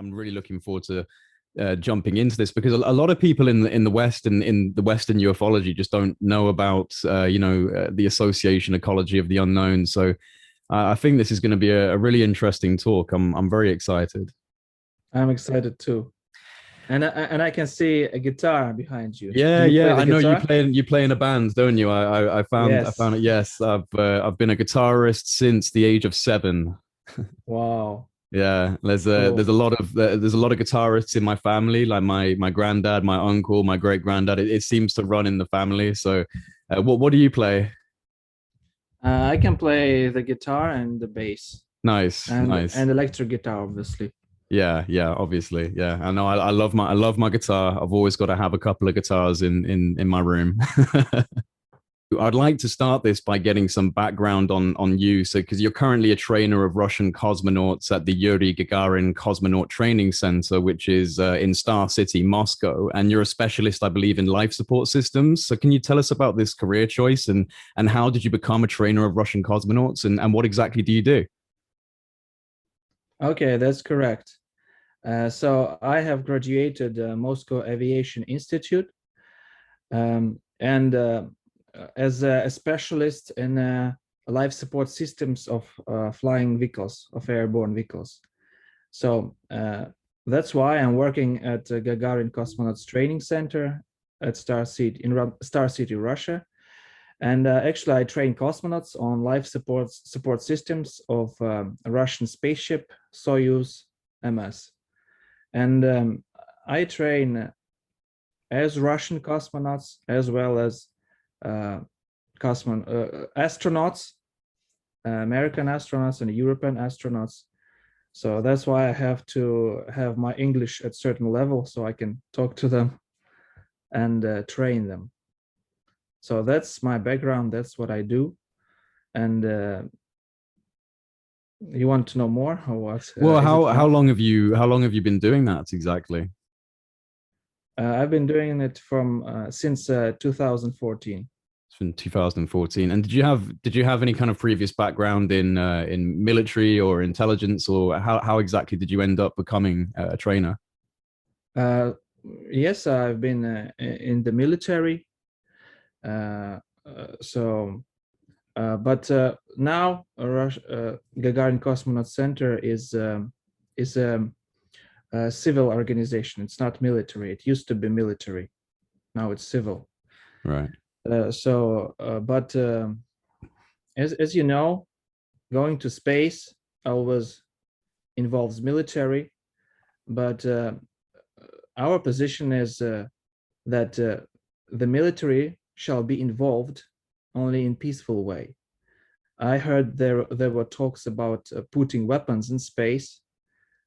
I'm really looking forward to jumping into this because a lot of people in the West and in the Western ufology just don't know about the Association Ecology of the Unknown. So I think this is going to be a really interesting talk. I'm very excited. I'm excited too. And I can see a guitar behind you. Do Yeah, you play yeah. the I know guitar? you play in a band, don't you? I Yes. found it. Yes, I've been a guitarist since the age of 7. Wow. Yeah, there's Cool. a lot of there's a lot of guitarists in my family, like my granddad, my uncle, my great granddad. It seems to run in the family. So, what do you play? I can play the guitar and the bass Nice, nice. and electric guitar, obviously. Yeah, yeah, obviously. Yeah. I know I love my guitar. I've always got to have a couple of guitars in my room. I'd like to start this by getting some background on you. So, because you're currently a trainer of Russian cosmonauts at the Yuri Gagarin Cosmonaut Training Center, which is in Star City, Moscow, and you're a specialist, I believe, in life support systems. So, can you tell us about this career choice and how did you become a trainer of Russian cosmonauts and what exactly do you do? Okay, that's correct. So I have graduated Moscow Aviation Institute, and as a specialist in life support systems of flying vehicles, of airborne vehicles. So that's why I'm working at Gagarin Cosmonauts Training Center at Star City, Russia. And actually, I train cosmonauts on life support systems of a Russian spaceship Soyuz MS. And I train as Russian cosmonauts as well as uh, astronauts, American astronauts and European astronauts. So that's why I have to have my English at certain level so I can talk to them and train them. So that's my background. That's what I do. And you want to know more or what? Well, Is it enough? how long have you been doing that exactly? I've been doing it from since 2014. It's been 2014. And did you have any kind of previous background in military or intelligence, or how exactly did you end up becoming a trainer? Uh, yes, I've been in the military. Uh, so, but now Gagarin Cosmonaut Center is a civil organization. It's not military. It used to be military. Now it's civil. Right. But as you know, going to space always involves military. But our position is that the military shall be involved only in peaceful way. I heard there were talks about putting weapons in space.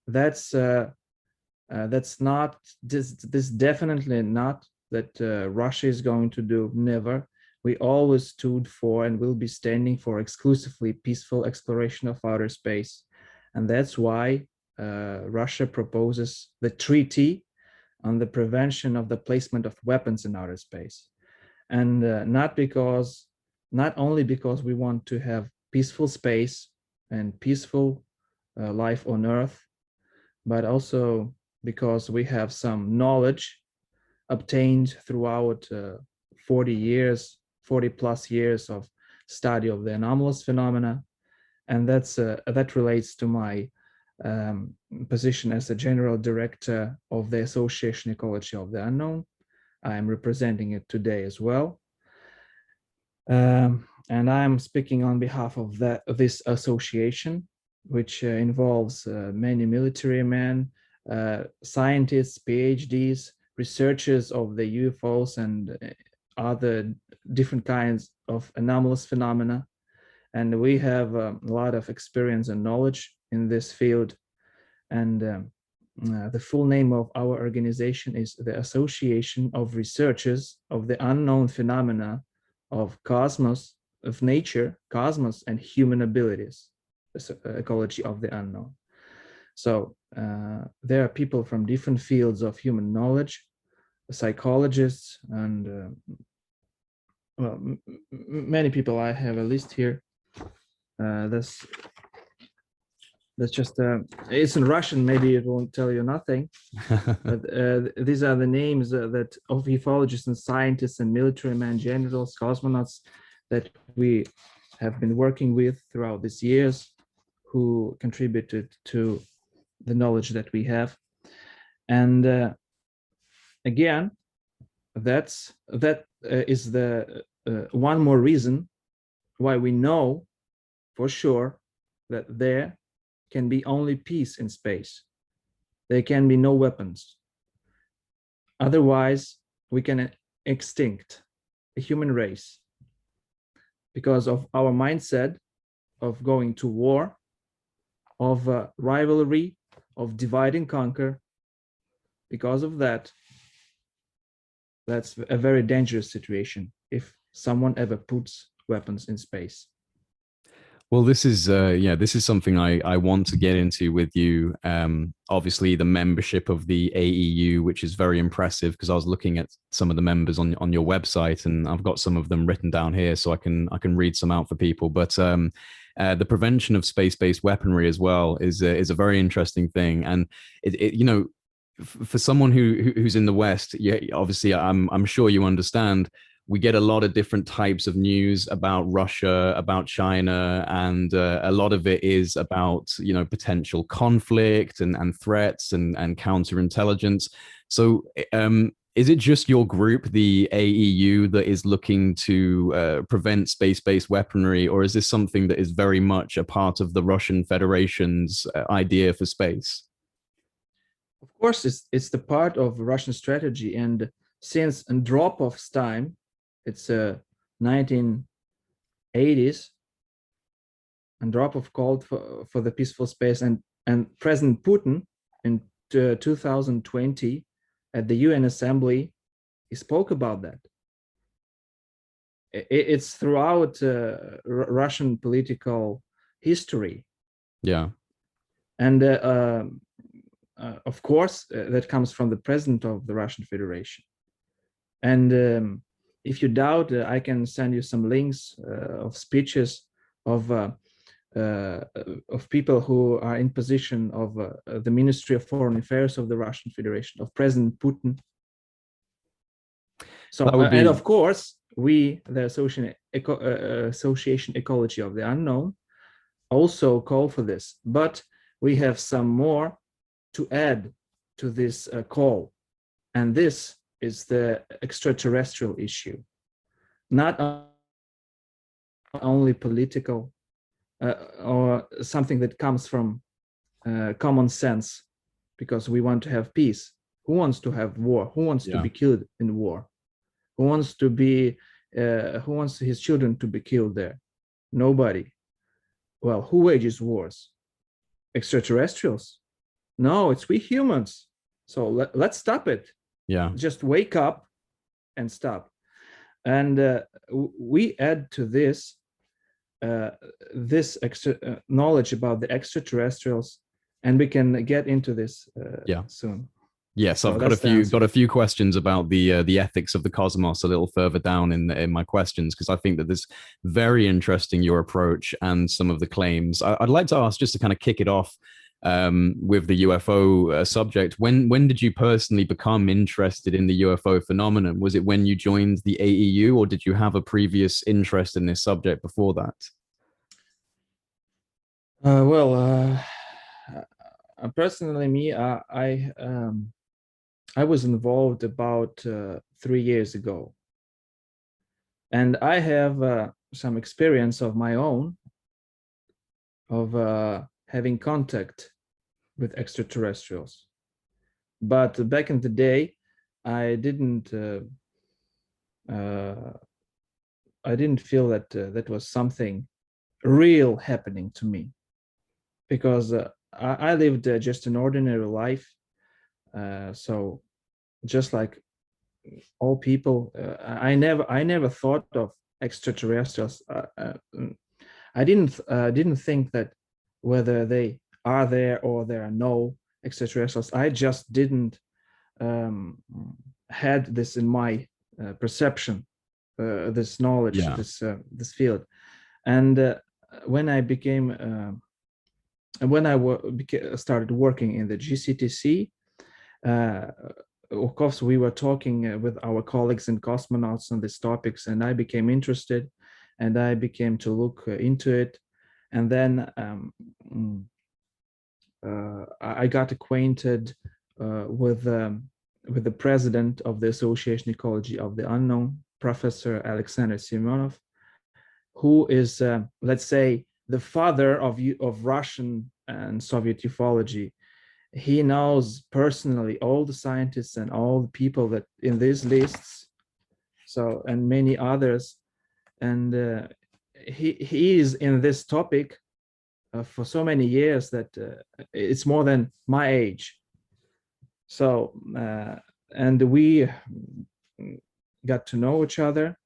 That's not this definitely not that Russia is going to do. Never. We always stood for and will be standing for exclusively peaceful exploration of outer space, and that's why Russia proposes the treaty on the prevention of the placement of weapons in outer space, and not only because we want to have peaceful space and peaceful life on Earth, but also because we have some knowledge obtained throughout 40 years, 40 plus years of study of the anomalous phenomena. And that relates to my position as the general director of the Association Ecology of the Unknown. I am representing it today as well. And I'm speaking on behalf of this association, which involves many military men, scientists, PhDs, researchers of the UFOs and other different kinds of anomalous phenomena. And we have a lot of experience and knowledge in this field. And the full name of our organization is the Association of Researchers of the Unknown Phenomena of Cosmos, of Nature, Cosmos, and Human Abilities, the Ecology of the Unknown. So there are people from different fields of human knowledge, psychologists, and well, many people. I have a list here. This That's just it's in Russian. Maybe it won't tell you nothing. But these are the names that of ufologists and scientists and military men, generals, cosmonauts that we have been working with throughout these years, who contributed to the knowledge that we have. And again, that is the one more reason why we know for sure that there can be only peace in space. There can be no weapons. Otherwise, we can extinct the human race because of our mindset of going to war, of rivalry, of divide and conquer. Because of that, that's a very dangerous situation if someone ever puts weapons in space. Well, this is this is something I want to get into with you. Obviously, the membership of the AEU, which is very impressive, because I was looking at some of the members on your website, and I've got some of them written down here, so I can read some out for people. But the prevention of space-based weaponry as well is a very interesting thing, and for someone who's in the West, yeah, obviously, I'm sure you understand, we get a lot of different types of news about Russia, about China, and a lot of it is about potential conflict and threats and counterintelligence. So, is it just your group, the AEU, that is looking to prevent space-based weaponry, or is this something that is very much a part of the Russian Federation's idea for space? Of course, it's the part of Russian strategy, and since Andropov's time, it's 1980s, Andropov called for the peaceful space, and President Putin in 2020 at the UN Assembly, he spoke about that. It's throughout Russian political history. Yeah. And of course, that comes from the president of the Russian Federation. And if you doubt, I can send you some links of speeches of people who are in position of the Ministry of Foreign Affairs of the Russian Federation, of President Putin. So, and of course, we, the Association Ecology of the Unknown, also call for this. But we have some more to add to this call, and this is the extraterrestrial issue, not only political or something that comes from common sense, because we want to have peace. Who wants to have war? Who wants to be killed in war? Who wants to be? Who wants his children to be killed there? Nobody. Well, who wages wars? Extraterrestrials? No, it's we humans. So let's stop it. Yeah. Just wake up and stop. And we add to this this extra knowledge about the extraterrestrials, and we can get into this soon. Yes, so I've got a few questions about the ethics of the cosmos a little further down in my questions, because I think that this very interesting, your approach and some of the claims. I'd like to ask, just to kind of kick it off with the UFO subject. When did you personally become interested in the UFO phenomenon? Was it when you joined the AEU, or did you have a previous interest in this subject before that? Personally, I was involved about 3 years ago, and I have some experience of my own of having contact with extraterrestrials. But back in the day, I didn't feel that that was something real happening to me, because I lived just an ordinary life. So just like all people, I never thought of extraterrestrials. I didn't think that whether they are there or there are no extraterrestrials. I just didn't had this in my perception, this knowledge, this field. And when I became and when I started working in the GCTC, of course, we were talking with our colleagues and cosmonauts on these topics, and I became interested, and I became to look into it, and then I got acquainted with the president of the Association Ecology of the Unknown, Professor Alexander Simonov, who is, let's say, the father of Russian and Soviet ufology. He knows personally all the scientists and all the people that in these lists, so, and many others, and he is in this topic for so many years that it's more than my age. So and we got to know each other,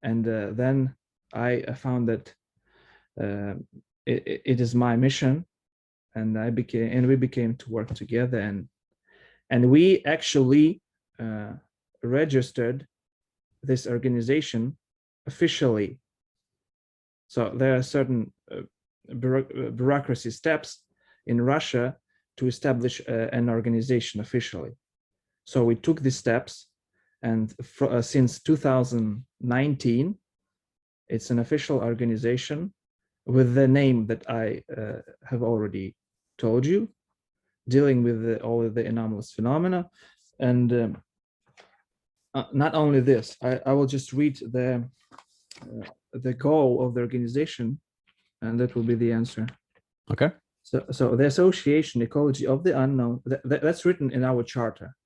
and then I found that it is my mission, and we became to work together, and we actually registered this organization officially. So there are certain bureaucracy steps in Russia to establish an organization officially. So we took these steps, and since 2019, it's an official organization with the name that I have already told you, dealing with all of the anomalous phenomena. And not only this, I will just read the goal of the organization, and that will be the answer. Okay. So the Association Ecology of the Unknown, that's written in our charter,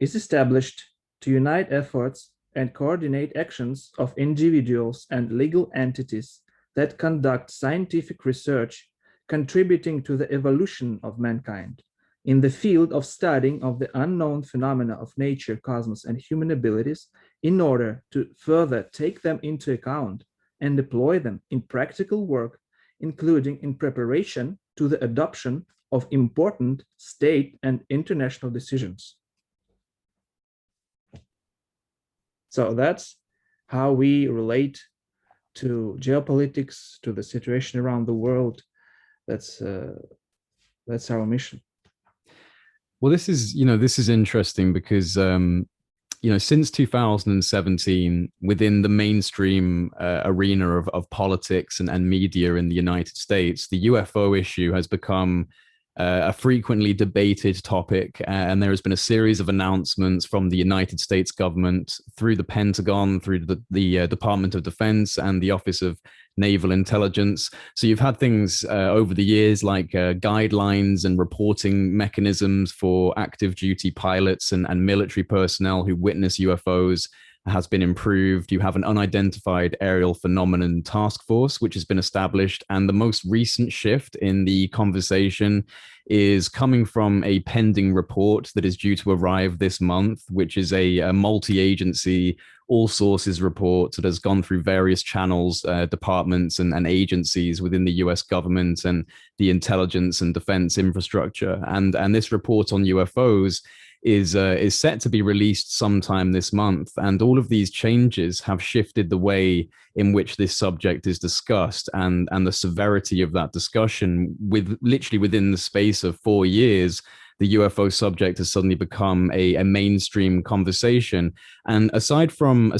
is established to unite efforts and coordinate actions of individuals and legal entities that conduct scientific research contributing to the evolution of mankind in the field of studying of the unknown phenomena of nature, cosmos, and human abilities in order to further take them into account and deploy them in practical work, including in preparation to the adoption of important state and international decisions. So that's how we relate to geopolitics, to the situation around the world. That's our mission. Well, this is interesting because since 2017, within the mainstream arena of politics and media in the United States, the UFO issue has become a frequently debated topic, and there has been a series of announcements from the United States government through the Pentagon, through the Department of Defense, and the Office of Naval Intelligence. So you've had things over the years like guidelines and reporting mechanisms for active duty pilots and military personnel who witness UFOs has been improved. You have an unidentified aerial phenomenon task force, which has been established. And the most recent shift in the conversation is coming from a pending report that is due to arrive this month, which is a multi-agency, all sources report that has gone through various channels, departments, and agencies within the US government and the intelligence and defense infrastructure. And this report on UFOs is set to be released sometime this month. And all of these changes have shifted the way in which this subject is discussed and the severity of that discussion. With literally within the space of 4 years, the UFO subject has suddenly become a mainstream conversation. And aside from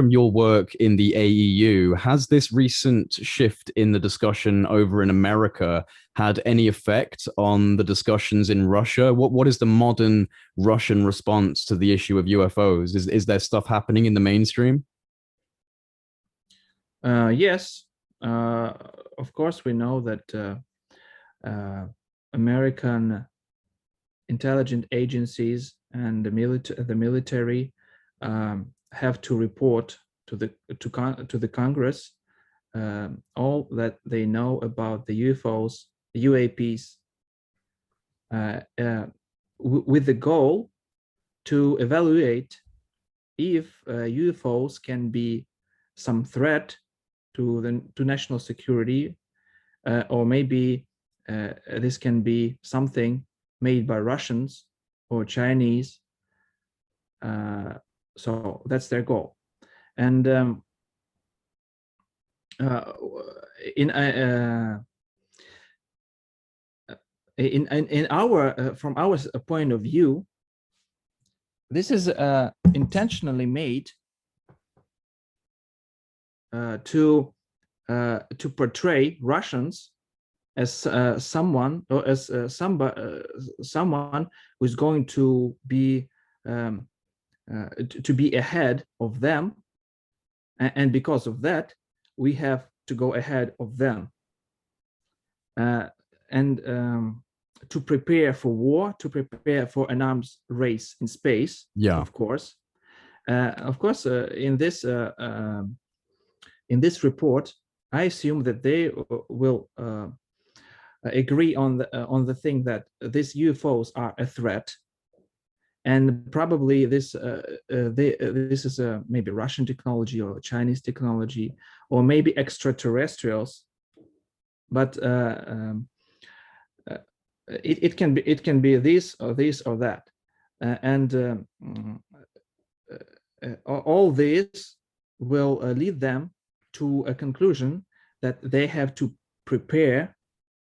your work in the AEU, has this recent shift in the discussion over in America had any effect on the discussions in Russia? What is the modern Russian response to the issue of UFOs? Is there stuff happening in the mainstream? Yes, of course, we know that American intelligence agencies and the military have to report to the Congress all that they know about the UFOs, the UAPs, with the goal to evaluate if UFOs can be some threat to national security, or maybe this can be something made by Russians or Chinese. So that's their goal. And in our from our point of view, this is intentionally made to portray Russians as someone, or as someone who's going to be ahead of them, and because of that, we have to go ahead of them, and to prepare for war, to prepare for an arms race in space. Yeah. Of course, in this report, I assume that they will agree on the thing that these UFOs are a threat, and probably this is maybe Russian technology or Chinese technology or maybe extraterrestrials, but it can be this or that, and all this will lead them to a conclusion that they have to prepare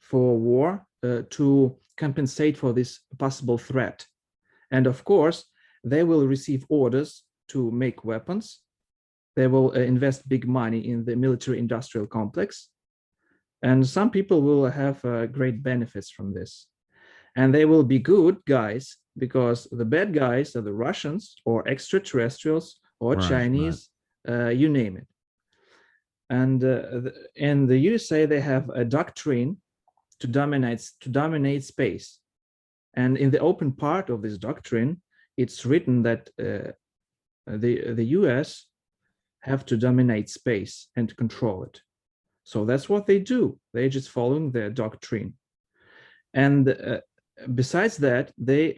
for war to compensate for this possible threat. And of course, they will receive orders to make weapons. They will invest big money in the military industrial complex. And some people will have great benefits from this. And they will be good guys, because the bad guys are the Russians or extraterrestrials or Chinese, you name it. And in the USA, they have a doctrine to dominate space. And in the open part of this doctrine, it's written that the US have to dominate space and control it. So that's what they do. They're just following their doctrine. And besides that, they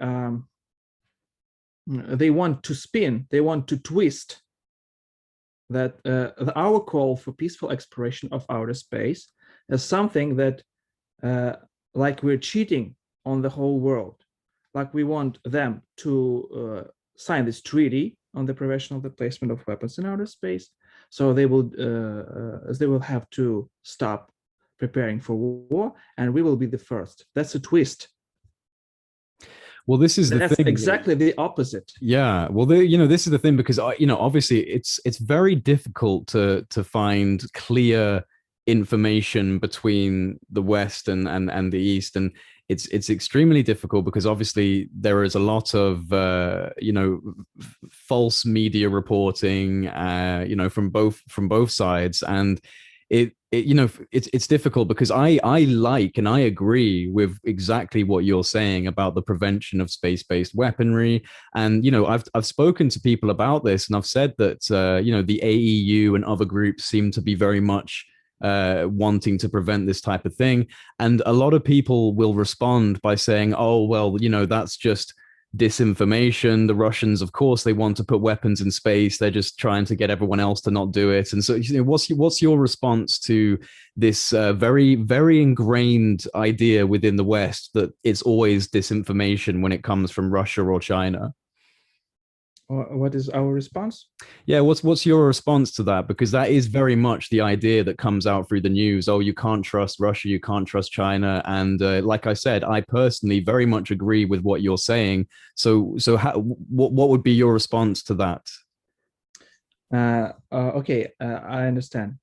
want to spin, they want to twist that our call for peaceful exploration of outer space as something that like we're cheating on the whole world, like we want them to sign this treaty on the prevention of the placement of weapons in outer space. So they will have to stop preparing for war, and we will be the first. That's a twist. Well, this is That's exactly the opposite. Yeah. Well, this is the thing, because obviously it's very difficult to find clear information between the West and the East, and it's extremely difficult because obviously there is a lot of false media reporting from both sides, and it's difficult because I like and I agree with exactly what you're saying about the prevention of space-based weaponry. And I've spoken to people about this, and I've said that the AEU and other groups seem to be very much wanting to prevent this type of thing. And a lot of people will respond by saying, oh, well, that's just disinformation. The Russians, of course, they want to put weapons in space. They're just trying to get everyone else to not do it. And so, what's your response to this very, very ingrained idea within the West that it's always disinformation when it comes from Russia or China? What is our response? Yeah, what's your response to that? Because that is very much the idea that comes out through the news. Oh, you can't trust Russia, you can't trust China, and like I said, I personally very much agree with what you're saying. So what would be your response to that? Okay, I understand.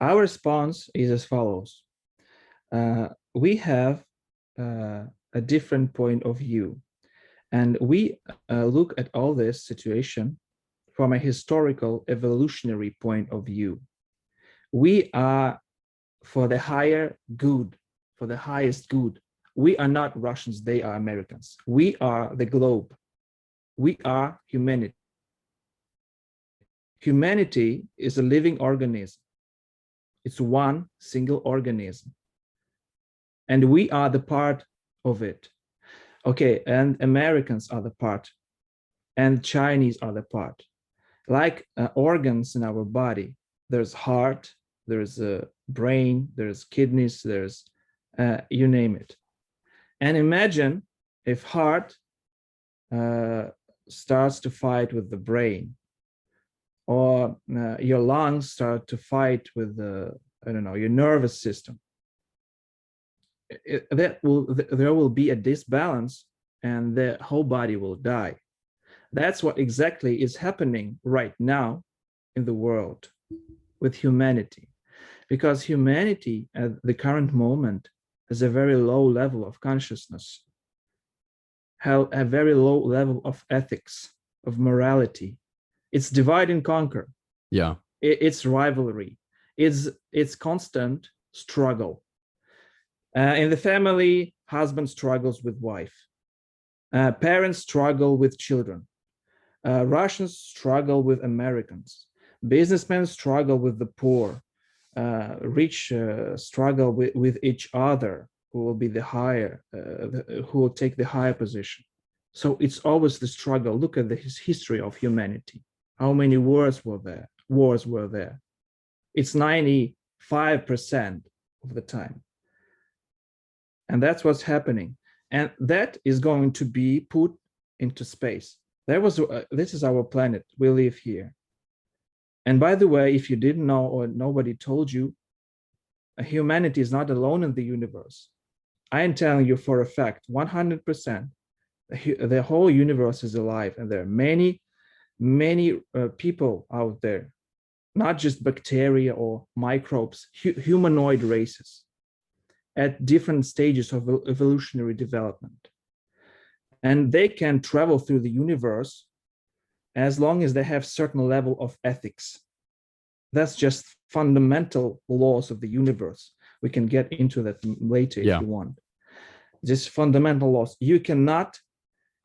Our response is as follows. We have a different point of view. And we look at all this situation from a historical evolutionary point of view. We are for the higher good, for the highest good. We are not Russians, they are Americans. We are the globe. We are humanity. Humanity is a living organism. It's one single organism. And we are the part of it. Okay, and Americans are the part, and Chinese are the part. Like organs in our body, there's heart, there's a brain, there's kidneys, there's you name it. And imagine if heart starts to fight with the brain, or your lungs start to fight with the, I don't know, your nervous system. there will be a disbalance and the whole body will die. That's what exactly is happening right now in the world with humanity, because humanity at the current moment has a very low level of consciousness, have a very low level of ethics, of morality. It's divide and conquer. Yeah. It's rivalry. It's constant struggle. In the family, husband struggles with wife. Parents struggle with children. Russians struggle with Americans. Businessmen struggle with the poor. Rich struggle with each other, who will be the higher, who will take the higher position. So it's always the struggle. Look at the history of humanity. How many wars were there? It's 95% of the time. And that's what's happening. And that is going to be put into space. This is our planet. We live here. And by the way, if you didn't know or nobody told you, humanity is not alone in the universe. I am telling you for a fact, 100%, the whole universe is alive. And there are many, many people out there, not just bacteria or microbes, humanoid races at different stages of evolutionary development. And they can travel through the universe as long as they have certain level of ethics. That's just fundamental laws of the universe. We can get into that later if you want. Just fundamental laws. You cannot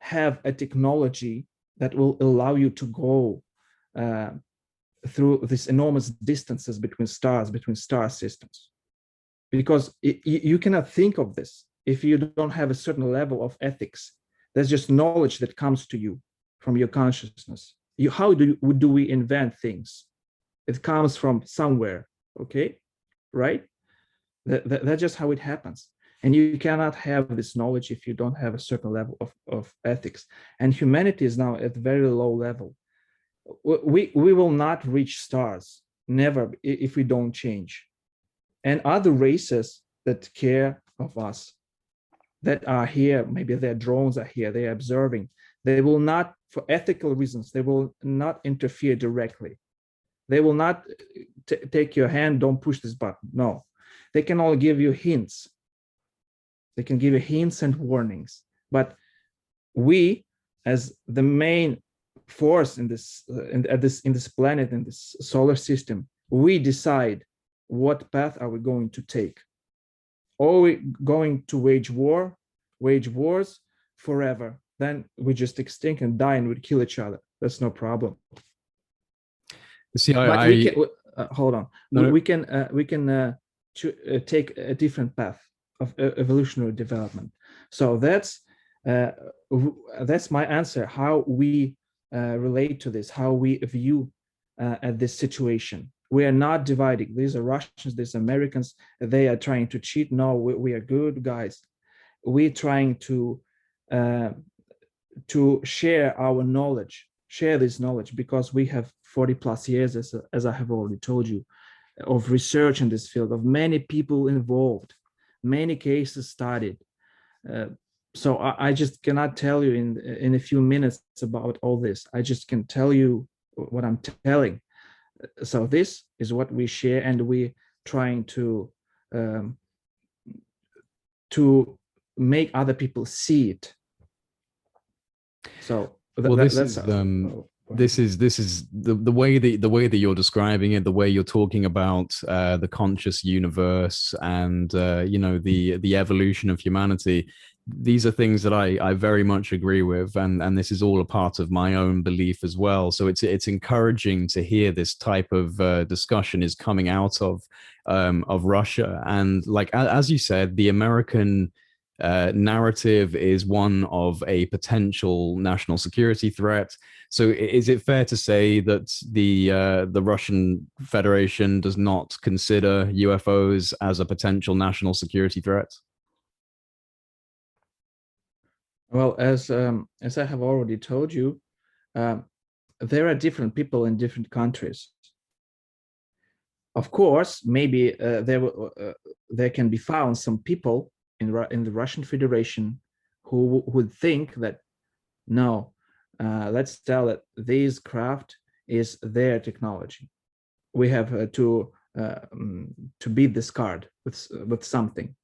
have a technology that will allow you to go through these enormous distances between stars, between star systems. Because you cannot think of this if you don't have a certain level of ethics. There's just knowledge that comes to you from your consciousness. How do we invent things? It comes from somewhere, okay? Right? That's just how it happens. And you cannot have this knowledge if you don't have a certain level of ethics. And humanity is now at a very low level. We will not reach stars, never, if we don't change. And other races that care of us, that are here, maybe their drones are here, they're observing, they will not, for ethical reasons, they will not interfere directly. They will not take your hand, don't push this button. No, they can only give you hints. They can give you hints and warnings. But we, as the main force in this planet, in this solar system, we decide what path are we going to take. Or are we going to wage wars forever? Then we just extinct and die and we'd kill each other. That's no problem. See, we can, hold on. No. We can take a different path of evolutionary development. So that's my answer. How we relate to this, how we view at this situation. We are not dividing. These are Russians, these Americans. They are trying to cheat. No, we are good guys. We're trying to share our knowledge, share this knowledge, because we have 40 plus years, as I have already told you, of research in this field, of many people involved, many cases studied. So I just cannot tell you in a few minutes about all this. I just can tell you what I'm telling. So this is what we share, and we're trying to make other people see it. So this is the way that you're describing it, the way you're talking about the conscious universe and the evolution of humanity. These are things that I very much agree with, and this is all a part of my own belief as well. So it's encouraging to hear this type of discussion is coming out of Russia, and like as you said, the American narrative is one of a potential national security threat. So is it fair to say that the Russian Federation does not consider UFOs as a potential national security threat? Well, as I have already told you, there are different people in different countries. Of course, maybe there can be found some people in the Russian Federation who would think that no, let's tell it this craft is their technology. We have to beat this card with something.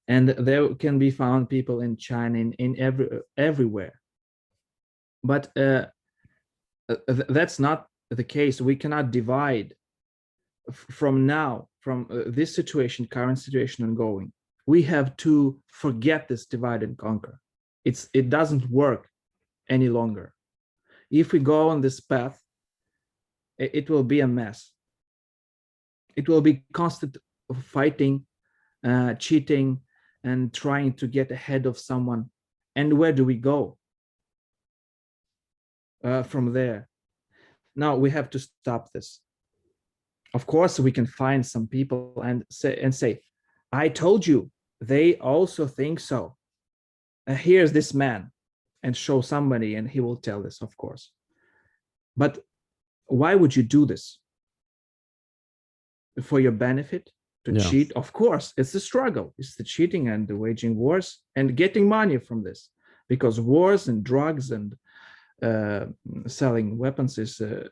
And there can be found people in China, everywhere. But that's not the case. We cannot divide from now, from this situation, current situation ongoing. We have to forget this divide and conquer. It doesn't work any longer. If we go on this path, it will be a mess. It will be constant fighting, cheating, and trying to get ahead of someone. And where do we go from there? Now we have to stop this. Of course, we can find some people and say, I told you, they also think so. Here's this man, and show somebody, and he will tell this, of course. But why would you do this? For your benefit? To cheat? Of course, it's the struggle. It's the cheating and the waging wars and getting money from this, because wars and drugs and selling weapons is the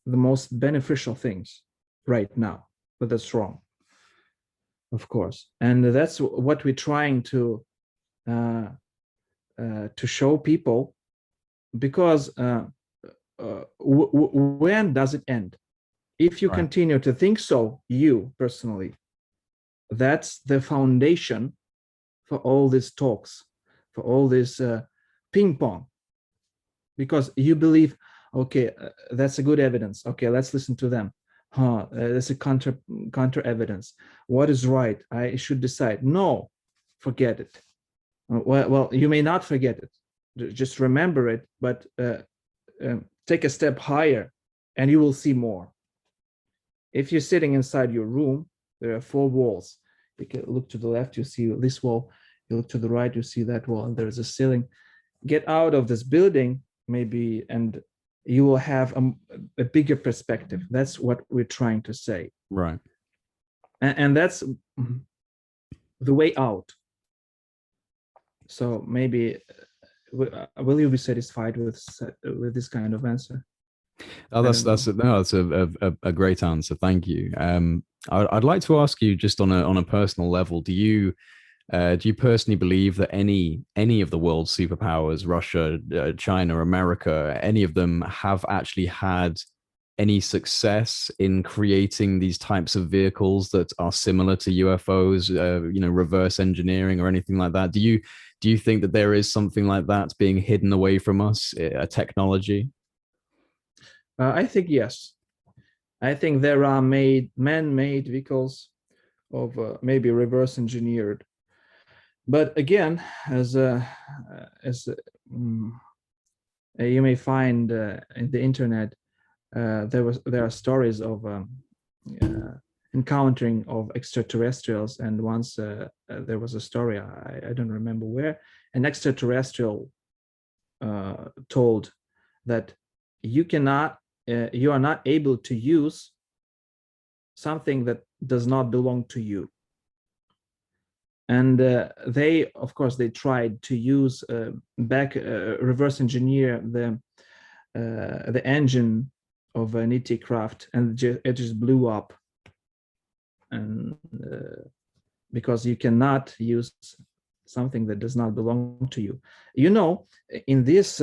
most beneficial things right now. But that's wrong, of course. And that's what we're trying to show people, because when does it end? If you continue to think so, you personally, that's the foundation for all these talks, for all this ping pong, because you believe, okay, that's a good evidence. Okay, let's listen to them. That's a counter evidence. What is right? I should decide. No, forget it. Well, you may not forget it. Just remember it, but take a step higher, and you will see more. If you're sitting inside your room, there are 4 walls. You can look to the left, you see this wall. You look to the right, you see that wall, and there's a ceiling. Get out of this building, maybe, and you will have a bigger perspective. That's what we're trying to say. Right. And that's the way out. So maybe, will you be satisfied with this kind of answer? Oh, that's a great answer. Thank you. I'd like to ask you, just on a personal level, do you personally believe that any of the world's superpowers, Russia, China, America, any of them have actually had any success in creating these types of vehicles that are similar to UFOs, reverse engineering or anything like that? Do you think that there is something like that being hidden away from us, a technology? I think yes. I think there are man-made vehicles of maybe reverse engineered. But again, as you may find in the internet, there are stories of encountering of extraterrestrials, and once there was a story, I don't remember where, an extraterrestrial told that you are not able to use something that does not belong to you. And they, of course, they tried to use reverse engineer the engine of an ET craft, and it just blew up. And because you cannot use something that does not belong to you. In this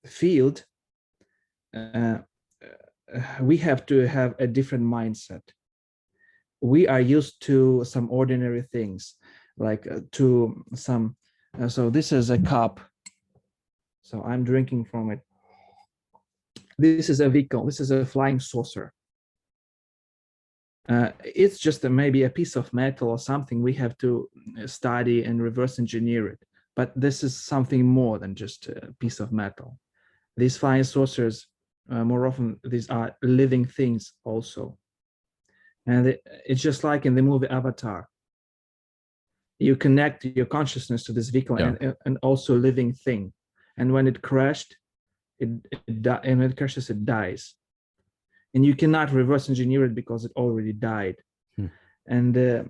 field, we have to have a different mindset. We are used to some ordinary things, like to some. So this is a cup. So I'm drinking from it. This is a vehicle. This is a flying saucer. It's just maybe a piece of metal or something. We have to study and reverse engineer it. But this is something more than just a piece of metal. These flying saucers, more often, these are living things also. And it's just like in the movie Avatar. You connect your consciousness to this vehicle, and also a living thing. And when it crashed, and when it crashes, it dies. And you cannot reverse engineer it because it already died. And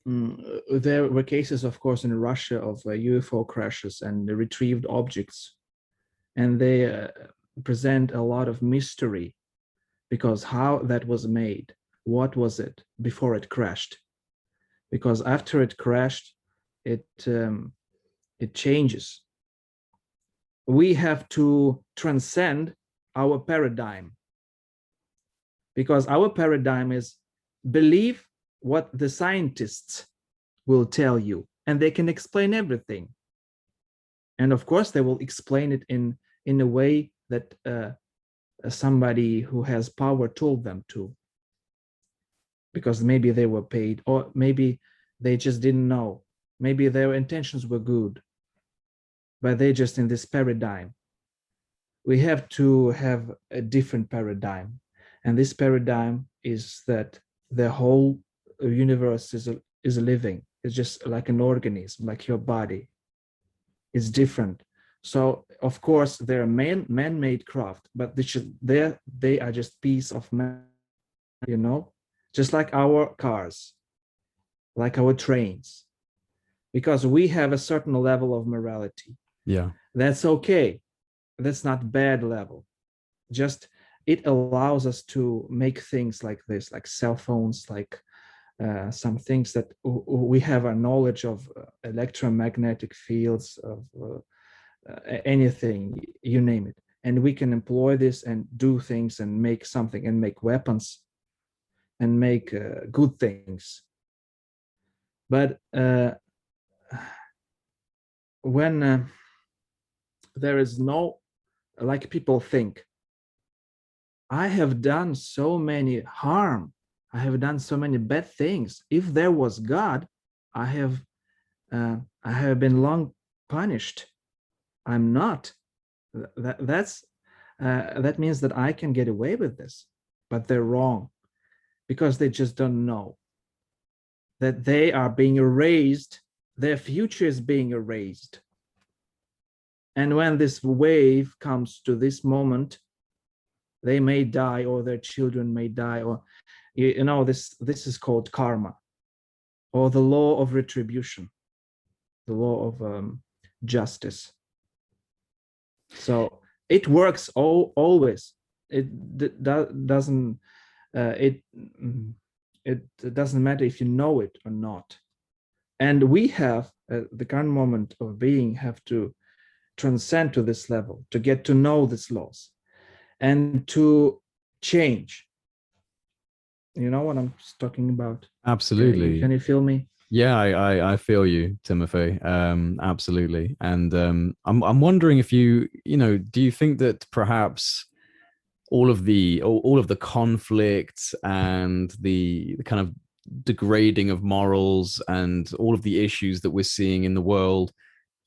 There were cases, of course, in Russia of UFO crashes and retrieved objects, and they present a lot of mystery, because how that was made, what was it before it crashed? Because after it crashed, it changes. We have to transcend our paradigm, because our paradigm is believe what the scientists will tell you, and they can explain everything. And of course, they will explain it in a way that somebody who has power told them to, because maybe they were paid, or maybe they just didn't know. Maybe their intentions were good, but they just in this paradigm. We have to have a different paradigm. And this paradigm is that the whole universe is living. It's just like an organism, like your body. It's different. So of course they're man-made craft, but they are just piece of man, you know, just like our cars, like our trains, because we have a certain level of morality. Yeah. That's okay. That's not bad level. Just it allows us to make things like this, like cell phones, like some things that we have a knowledge of electromagnetic fields, of anything, you name it. And we can employ this and do things and make something and make weapons and make good things. But when there is no, like people think, I have done so many harm, I have done so many bad things. If there was God, I have been long punished. I'm not. That means that I can get away with this, but they're wrong, because they just don't know that they are being erased. Their future is being erased. And when this wave comes to this moment, they may die, or their children may die, or you know, this is called karma, or the law of retribution, the law of justice. So it works always. It doesn't it doesn't matter if you know it or not. And we have the current moment of being have to transcend to this level, to get to know these laws and to change. You know what I'm talking about? Absolutely. Can you feel me? Yeah, I feel you, Timofey. Absolutely. And I'm wondering if you know, do you think that perhaps all of the conflict and the kind of degrading of morals and all of the issues that we're seeing in the world,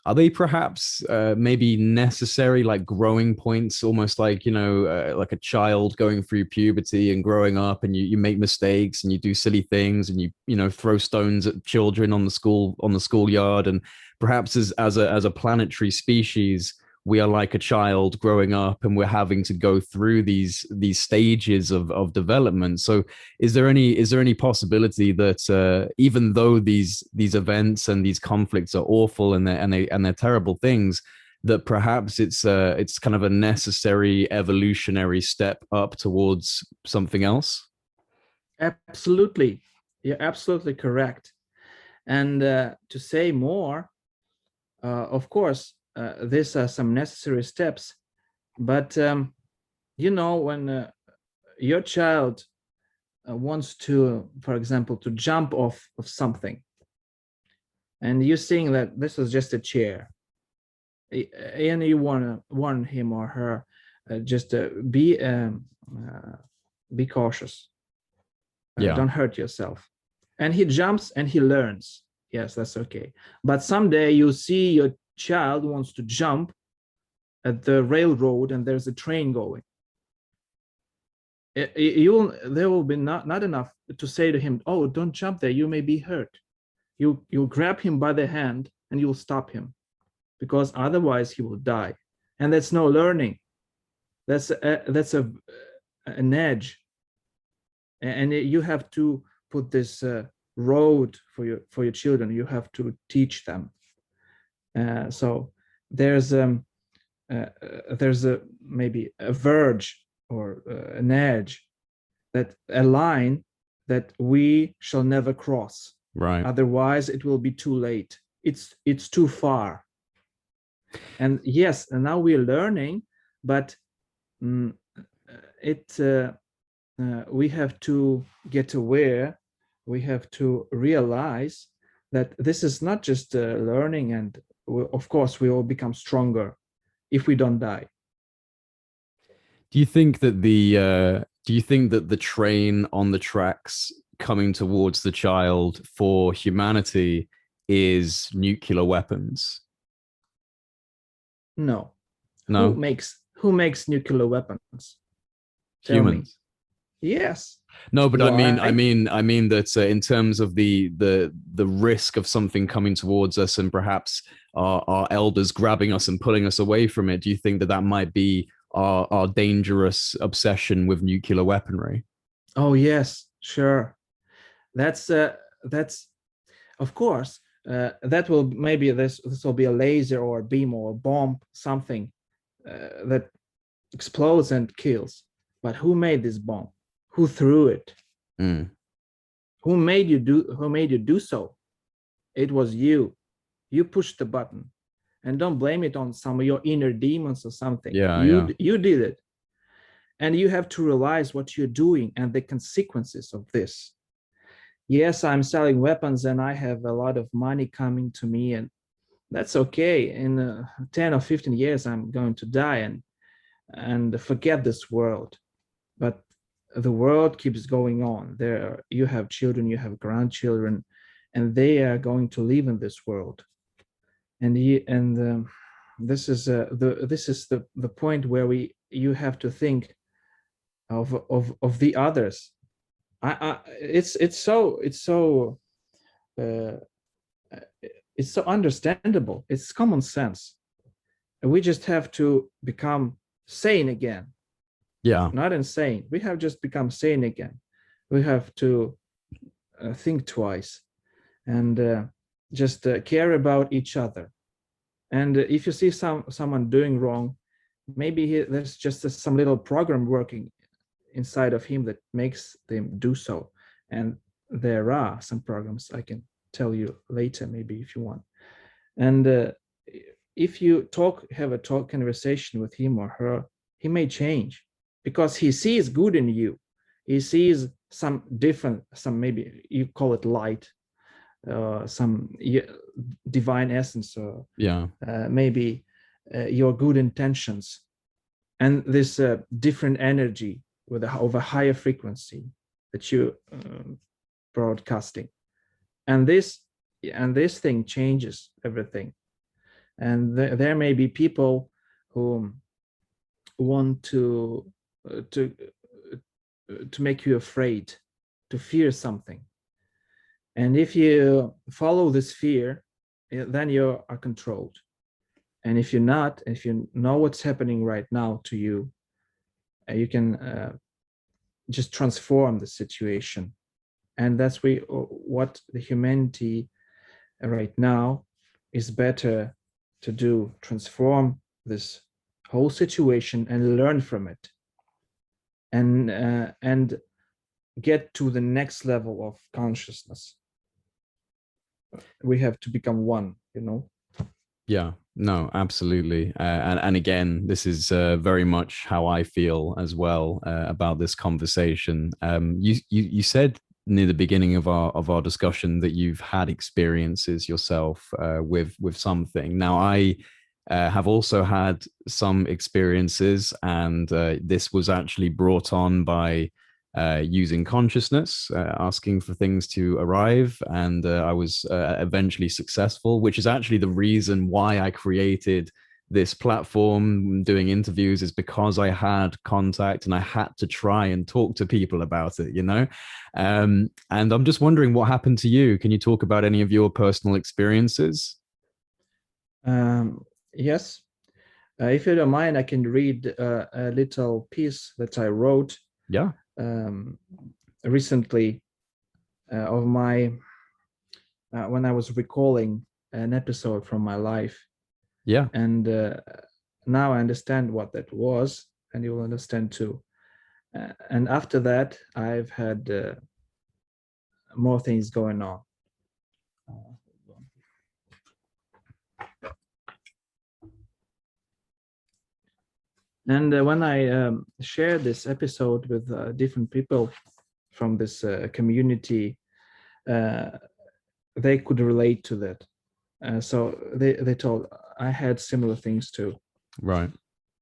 are they perhaps maybe necessary, like growing points, almost like, you know, like a child going through puberty and growing up, and you make mistakes and you do silly things and you know, throw stones at children on the schoolyard, and perhaps as a planetary species, we are like a child growing up and we're having to go through these stages of development. So is there any possibility that even though these events and these conflicts are awful and they're terrible things, that perhaps it's kind of a necessary evolutionary step up towards something else? Absolutely. You're absolutely correct. And to say more, of course, these are some necessary steps. But, you know, when your child wants to, for example, to jump off of something, and you're seeing that this is just a chair, and you want to warn him or her, just be cautious, Yeah. don't hurt yourself. And he jumps and he learns. Yes, that's okay. But someday you see your child wants to jump at the railroad and there's a train going. There will be not enough to say to him, oh, don't jump there, you may be hurt. You'll grab him by the hand and you'll stop him, because otherwise he will die. And that's no learning. That's an edge. And you have to put this road for your children. You have to teach them. So there's a maybe a verge or an edge, that a line that we shall never cross. Right. Otherwise, it will be too late. It's too far. And yes, and now we're learning, but we have to get aware. We have to realize that this is not just learning, and of course we all become stronger if we don't die. Do you think that the train on the tracks coming towards the child for humanity is nuclear weapons? No. No. Who makes nuclear weapons? Tell Humans. me. Yes. No, but Why? I mean that in terms of the risk of something coming towards us and perhaps our elders grabbing us and pulling us away from it, do you think that that might be our dangerous obsession with nuclear weaponry? Oh yes, sure. That's of course. That will maybe this will be a laser or a beam or a bomb, something that explodes and kills. But who made this bomb? Who threw it? Mm. Who made you do so? It was you. You pushed the button. And don't blame it on some of your inner demons or something. Yeah, You yeah. you did it. And you have to realize what you're doing and the consequences of this. Yes, I'm selling weapons and I have a lot of money coming to me, and that's okay. In 10 or 15 years, I'm going to die and forget this world. But the world keeps going on. There, you have children, you have grandchildren, and they are going to live in this world. And this is the point where you have to think of the others. It's so uh, it's so understandable. It's common sense. And we just have to become sane again. Yeah. Not insane. We have just become sane again. We have to think twice and just care about each other. And if you see someone doing wrong, maybe there's just some little program working inside of him that makes them do so. And there are some programs I can tell you later, maybe if you want. And if you have a conversation with him or her, he may change because he sees good in you. He sees some different, some maybe you call it light, some divine essence, or Yeah. maybe your good intentions, and this different energy of a higher frequency that you broadcasting, and this thing changes everything. And there may be people who want to make you afraid, to fear something. And if you follow this fear, then you are controlled. And if you're not, if you know what's happening right now to you, you can just transform the situation. And that's what the humanity right now is better to do: transform this whole situation and learn from it, and get to the next level of consciousness. We have to become one, you know. Yeah, no, absolutely. And again, this is very much how I feel as well about this conversation. You said near the beginning of our discussion that you've had experiences yourself with something. Now, I have also had some experiences, and this was actually brought on by using consciousness, asking for things to arrive. And I was eventually successful, which is actually the reason why I created this platform doing interviews, is because I had contact and I had to try and talk to people about it, you know? And I'm just wondering what happened to you. Can you talk about any of your personal experiences? Yes. If you don't mind, I can read a little piece that I wrote Yeah. recently of my when I was recalling an episode from my life. Yeah. And now I understand what that was, and you will understand too. And after that, I've had more things going on. And when I share this episode with different people from this community, they could relate to that. So they told I had similar things too. Right.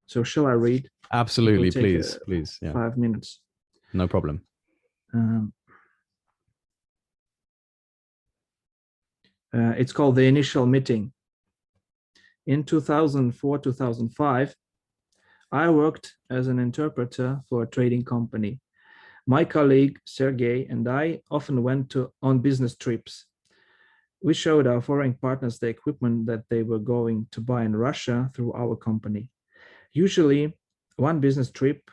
So shall I read? Absolutely. It will take, Please. Yeah. 5 minutes. No problem. It's called The Initial Meeting. In 2004-2005, I worked as an interpreter for a trading company. My colleague Sergey and I often went on business trips. We showed our foreign partners the equipment that they were going to buy in Russia through our company. Usually, one business trip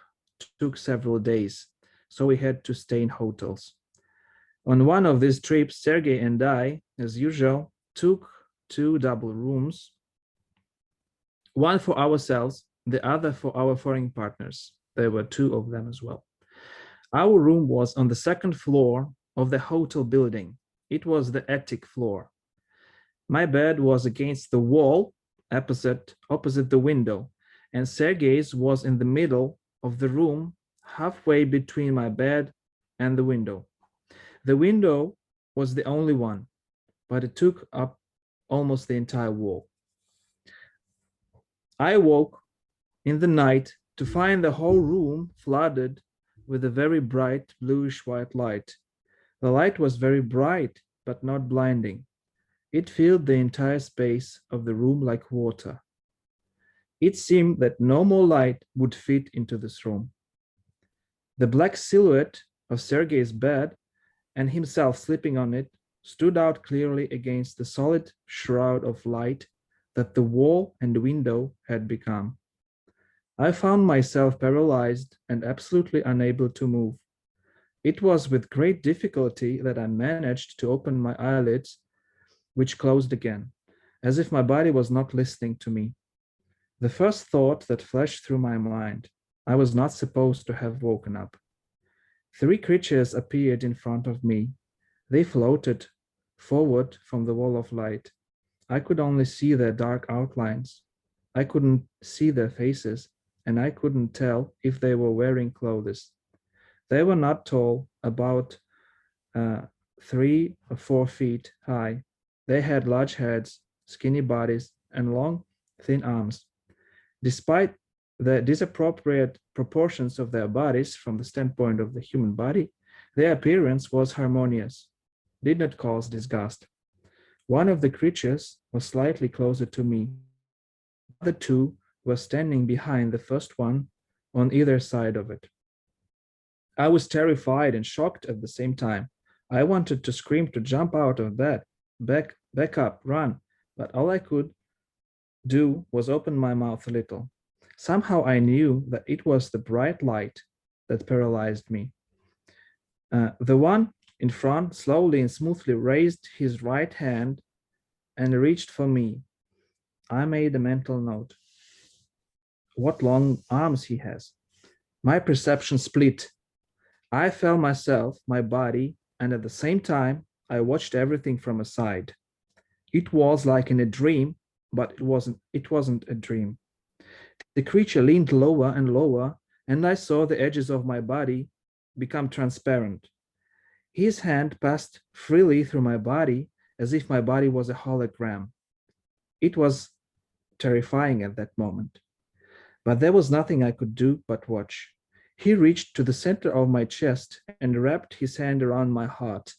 took several days, so we had to stay in hotels. On one of these trips, Sergey and I, as usual, took 2 double rooms, one for ourselves, the other for our foreign partners. There were 2 of them as well. Our room was on the 2nd floor of the hotel building. It was the attic floor. My bed was against the wall, opposite the window, and Sergey's was in the middle of the room, halfway between my bed and the window. The window was the only one, but it took up almost the entire wall. I woke in the night to find the whole room flooded with a very bright bluish-white light. The light was very bright, but not blinding. It filled the entire space of the room like water. It seemed that no more light would fit into this room. The black silhouette of Sergey's bed and himself sleeping on it stood out clearly against the solid shroud of light that the wall and window had become. I found myself paralyzed and absolutely unable to move. It was with great difficulty that I managed to open my eyelids, which closed again, as if my body was not listening to me. The first thought that flashed through my mind, I was not supposed to have woken up. 3 creatures appeared in front of me. They floated forward from the wall of light. I could only see their dark outlines. I couldn't see their faces, and I couldn't tell if they were wearing clothes. They were not tall, about 3 or 4 feet high. They had large heads, skinny bodies, and long, thin arms. Despite the disappropriate proportions of their bodies from the standpoint of the human body, their appearance was harmonious, did not cause disgust. One of the creatures was slightly closer to me. The 2 were standing behind the first one on either side of it. I was terrified and shocked at the same time. I wanted to scream, to jump out of bed, back up, run, but all I could do was open my mouth a little. Somehow I knew that it was the bright light that paralyzed me. The one in front slowly and smoothly raised his right hand and reached for me. I made a mental note. What long arms he has. My perception split. I felt myself, my body, and at the same time, I watched everything from a side. It was like in a dream, but it wasn't a dream. The creature leaned lower and lower, and I saw the edges of my body become transparent. His hand passed freely through my body as if my body was a hologram. It was terrifying at that moment. But there was nothing I could do but watch. He reached to the center of my chest and wrapped his hand around my heart.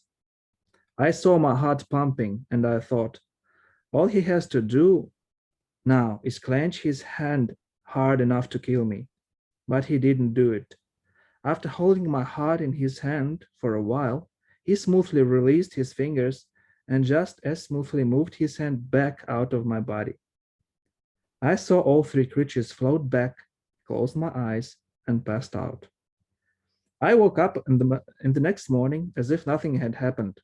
I saw my heart pumping, and I thought, all he has to do now is clench his hand hard enough to kill me. But he didn't do it. After holding my heart in his hand for a while, he smoothly released his fingers and just as smoothly moved his hand back out of my body. I saw all 3 creatures float back, closed my eyes, and passed out. I woke up in the next morning as if nothing had happened.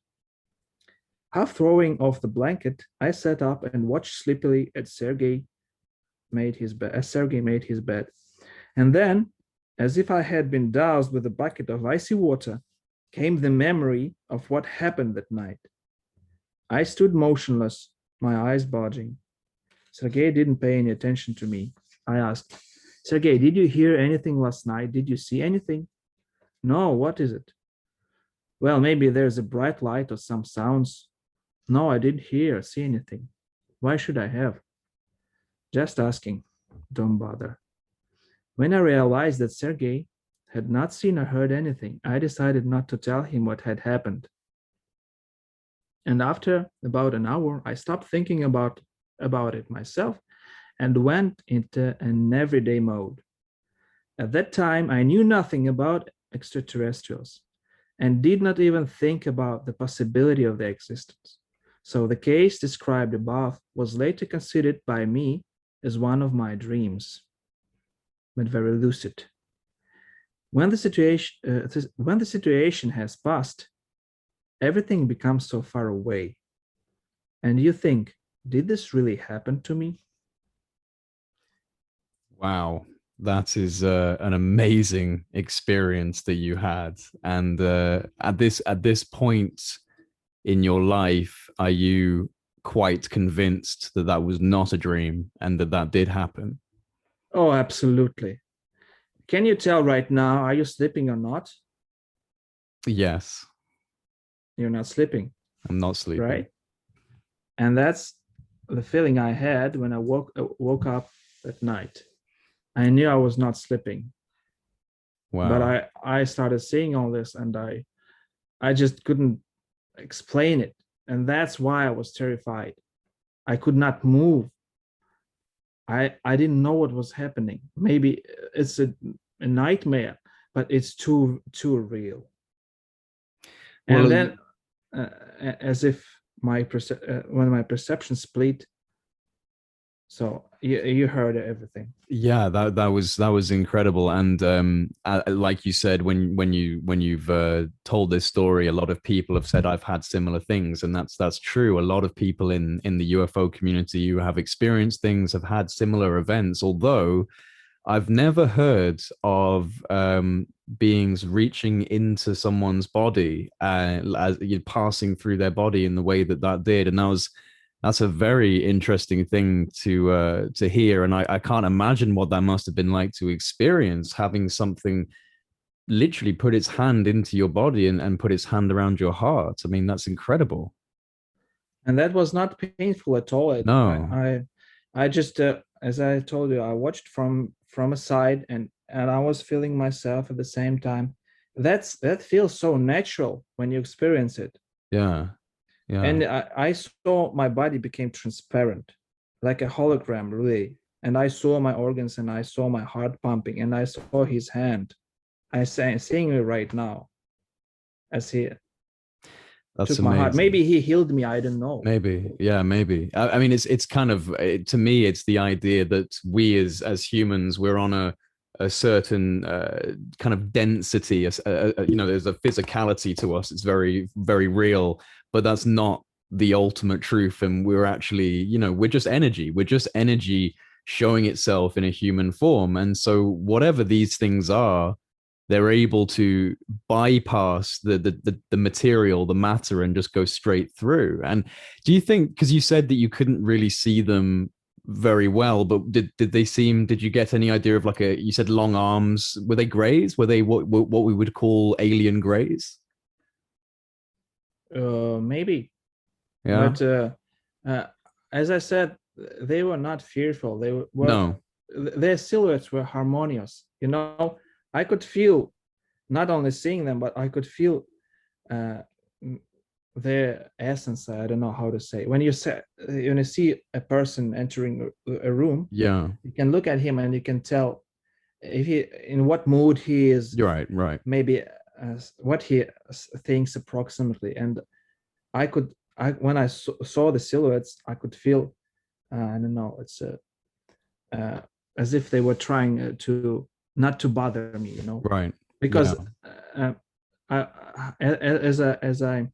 Half throwing off the blanket, I sat up and watched sleepily as Sergei made his bed. And then, as if I had been doused with a bucket of icy water, came the memory of what happened that night. I stood motionless, my eyes bulging. Sergei didn't pay any attention to me. I asked, Sergei, did you hear anything last night? Did you see anything? No, what is it? Well, maybe there's a bright light or some sounds. No, I didn't hear or see anything. Why should I have? Just asking. Don't bother. When I realized that Sergei had not seen or heard anything, I decided not to tell him what had happened. And after about an hour, I stopped thinking about it myself and went into an everyday mode. At that time, I knew nothing about extraterrestrials and did not even think about the possibility of their existence. So the case described above was later considered by me as one of my dreams, but very lucid. When the situation has passed, everything becomes so far away. And you think, did this really happen to me? Wow, that is an amazing experience that you had. And at this point in your life, are you quite convinced that that was not a dream and that that did happen? Oh, absolutely. Can you tell right now, are you sleeping or not? Yes, You're not sleeping, I'm not sleeping. right? And that's the feeling I had when I woke up at night. I knew I was not sleeping, but Wow. I started seeing all this, and I just couldn't explain it, and that's why I was terrified. I could not move. I didn't know what was happening. Maybe it's a nightmare, but it's too real. And Well, then, uh, as if when my perception split, so you heard everything. yeah, that was incredible. And like you said, when you've told this story, a lot of people have said I've had similar things, and that's true. A lot of people in the UFO community who have experienced things have had similar events. Although I've never heard of beings reaching into someone's body as you're passing through their body in the way that that did, and that's a very interesting thing to hear, and I can't imagine what that must have been like to experience having something literally put its hand into your body and put its hand around your heart. I mean, that's incredible. And that was not painful at all. No, I just, as I told you, I watched from a side, and I was feeling myself at the same time. That feels so natural when you experience it. yeah, yeah, And I saw my body became transparent, like a hologram, really. And I saw my organs, and I saw my heart pumping, and I saw his hand. Seeing it right now as he that's took my heart. amazing. Maybe he healed me. I don't know. Maybe, yeah, maybe. I mean, it's kind of to me, it's the idea that we as humans, we're on a certain kind of density. You know, there's a physicality to us. It's very real, but that's not the ultimate truth. And we're actually, you know, we're just energy. We're just energy showing itself in a human form. And so, whatever these things are, they're able to bypass the material, the matter, and just go straight through. And do you think, because you said that you couldn't really see them very well, but did they seem, did you get any idea of, like, a, you said long arms, were they grays? Were they what we would call alien grays? Maybe, Yeah. but uh, as I said, they were not fearful. No. Their silhouettes were harmonious. You know, I could feel, not only seeing them, but I could feel uh, their essence. I don't know how to say. When you see a person entering a room, Yeah. you can look at him and you can tell if he in what mood he is. You're right. Right. Maybe what he thinks approximately. And when I saw the silhouettes, I could feel. I don't know. It's uh, as if they were trying to not to bother me. Right. Yeah. Because uh, as I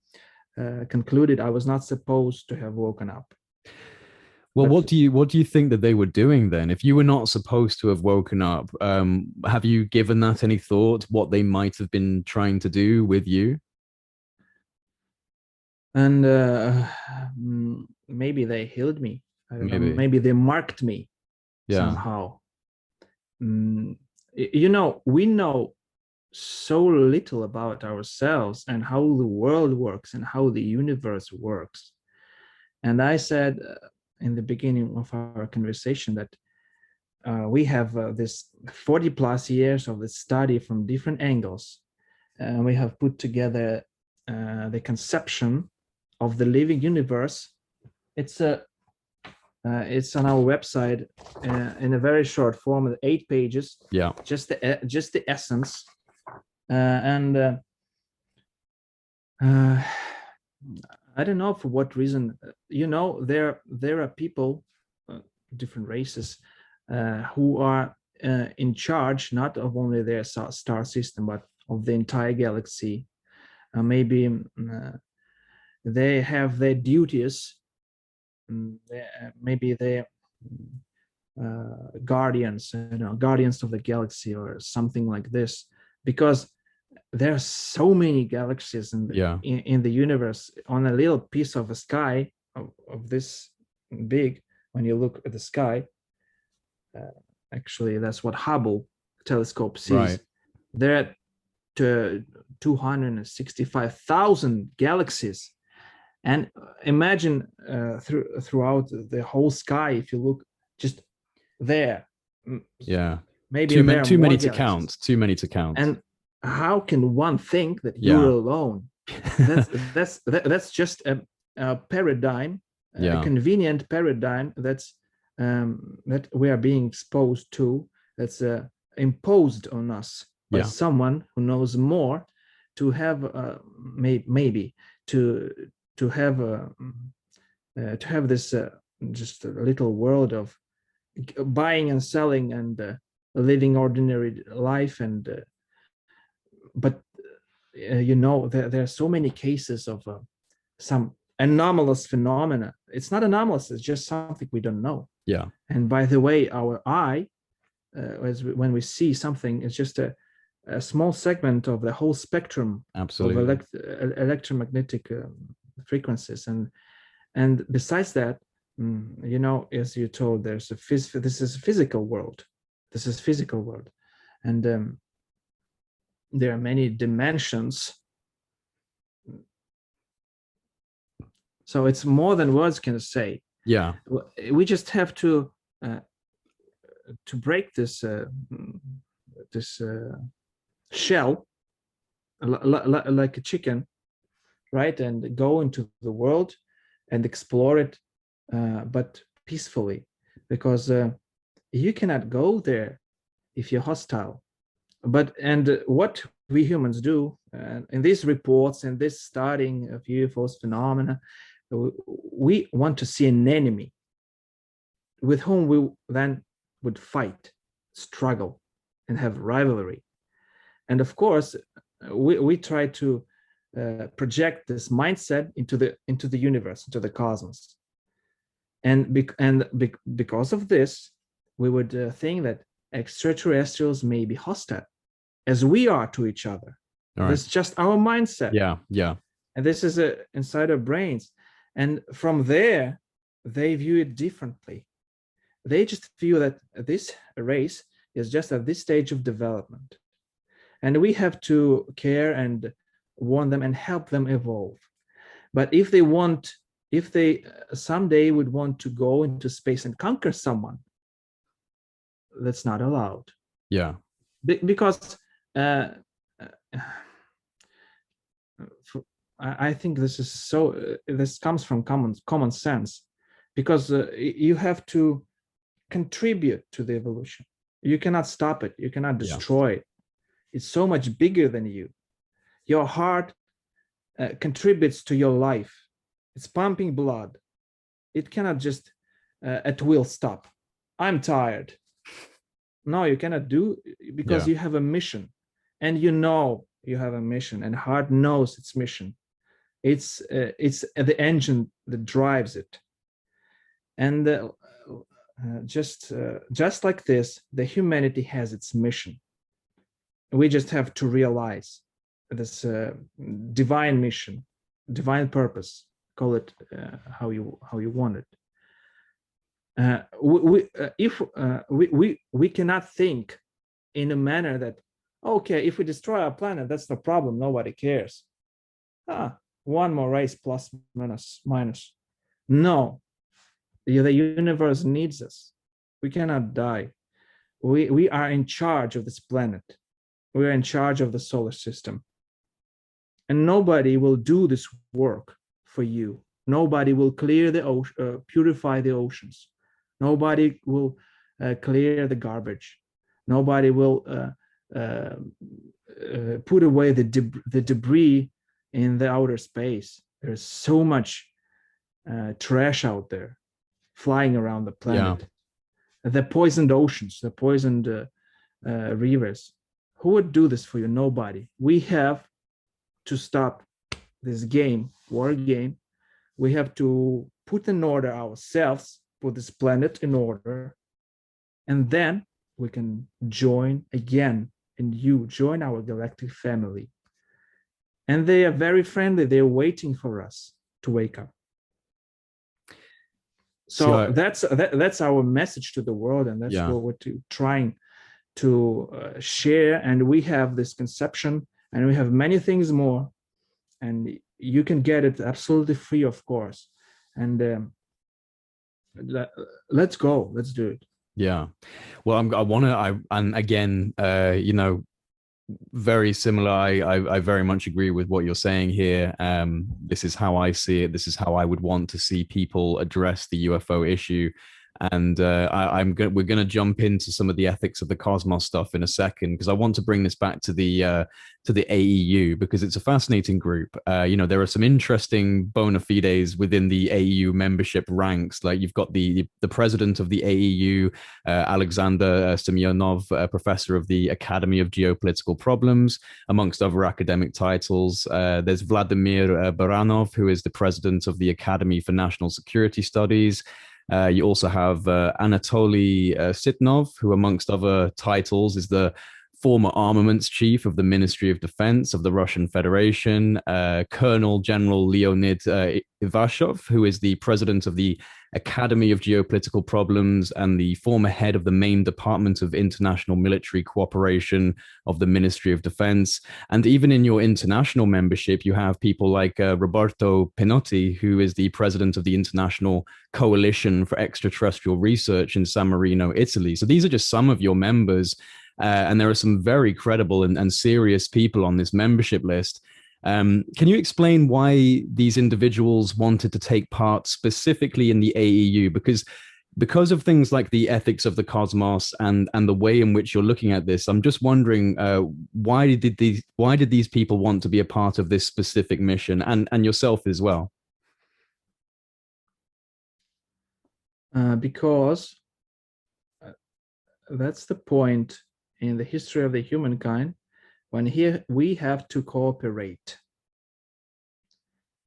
concluded I was not supposed to have woken up. Well, But what do you think that they were doing then? If you were not supposed to have woken up, have you given that any thought? What they might have been trying to do with you? and maybe they healed me. I don't know. Maybe, Maybe they marked me yeah, somehow. You know, we know so little about ourselves and how the world works and how the universe works. And I said in the beginning of our conversation that we have this 40 plus years of the study from different angles. And we have put together the conception of the living universe. It's on our website in a very short form, 8 pages. yeah, Just the essence, and I don't know for what reason. You know, there are people, different races, who are in charge not of only their star system but of the entire galaxy. Maybe they have their duties. Maybe they're guardians, you know, guardians of the galaxy or something like this, because there are so many galaxies yeah, in the universe on a little piece of a sky of this big. When you look at the sky, actually that's what Hubble telescope sees. right, There are 265,000 galaxies, and imagine throughout the whole sky, if you look just there, yeah. maybe there are Too more many to galaxies. count. Too many to count. And how can one think that Yeah. you're alone? That's just a paradigm, Yeah. a convenient paradigm that's that we are being exposed to, that's imposed on us by Yeah. someone who knows more, to have maybe to have this just a little world of buying and selling and living ordinary life. And but you know, there are so many cases of some anomalous phenomena. It's not anomalous, it's just something we don't know. Yeah. And by the way, our eye, when we see something, it's just a small segment of the whole spectrum Absolutely. of electromagnetic frequencies. And besides that, you know, as you told, there's this is a physical world. This is physical world, and there are many dimensions. So it's more than words can say. Yeah. We just have to break this shell like a chicken, right, and go into the world and explore it, but peacefully, because you cannot go there if you're hostile. And what we humans do in these reports and this studying of UFOs phenomena, we want to see an enemy with whom we then would fight, struggle, and have rivalry. And of course, we try to project this mindset into the universe, into the cosmos. And because of this, we would think that extraterrestrials may be hostile, as we are to each other. All right. That's just our mindset. Yeah. Yeah. And this is inside our brains. And from there, they view it differently. They just feel that this race is just at this stage of development. And we have to care and warn them and help them evolve. But if they someday would want to go into space and conquer someone, that's not allowed. Yeah. Because I think this is so. This comes from common sense, because you have to contribute to the evolution. You cannot stop it. You cannot destroy it. It's so much bigger than you. Your heart contributes to your life. It's pumping blood. It cannot just at will stop. I'm tired. No, you cannot do, because you have a mission, and you know you have a mission, and heart knows its mission. It's the engine that drives it. And just like this, the humanity has its mission. We just have to realize this divine mission, divine purpose. Call it how you want it. We cannot think in a manner that, okay, if we destroy our planet, that's the problem. Nobody cares. One more race, plus minus. No, the universe needs us. We cannot die. We are in charge of this planet. We are in charge of the solar system. And nobody will do this work for you. Nobody will clear the ocean, purify the oceans. Nobody will clear the garbage. Nobody will put away the debris in the outer space. There's so much trash out there flying around the planet. Yeah. The poisoned oceans, the poisoned rivers. Who would do this for you? Nobody. We have to stop this game, war game. We have to put in order ourselves, put this planet in order, and then we can join again, and you join our galactic family. And they are very friendly. They're waiting for us to wake up. So that's our message to the world, and that's what we're trying to share. And we have this conception, and we have many things more, and you can get it absolutely free, of course. And let's go. Let's do it. Yeah. Well, and again, very similar. I very much agree with what you're saying here. This is how I see it. This is how I would want to see people address the UFO issue. And we're going to jump into some of the ethics of the cosmos stuff in a second, because I want to bring this back to the AEU, because it's a fascinating group. There are some interesting bona fides within the AEU membership ranks. Like you've got the president of the AEU, Alexander Semyonov, professor of the Academy of Geopolitical Problems, amongst other academic titles. There's Vladimir Baranov, who is the president of the Academy for National Security Studies. You also have Anatoly Sitnov, who, amongst other titles, is the former armaments chief of the Ministry of Defense of the Russian Federation, Colonel General Leonid Ivashov, who is the president of the Academy of Geopolitical Problems and the former head of the main Department of International Military Cooperation of the Ministry of Defense. And even in your international membership, you have people like Roberto Pinotti, who is the president of the International Coalition for Extraterrestrial Research in San Marino, Italy. So these are just some of your members. And there are some very credible and serious people on this membership list. Can you explain why these individuals wanted to take part specifically in the AEU? Because of things like the ethics of the cosmos and the way in which you're looking at this, I'm just wondering why did these people want to be a part of this specific mission, and yourself as well? Because that's the point in the history of the humankind, when here we have to cooperate.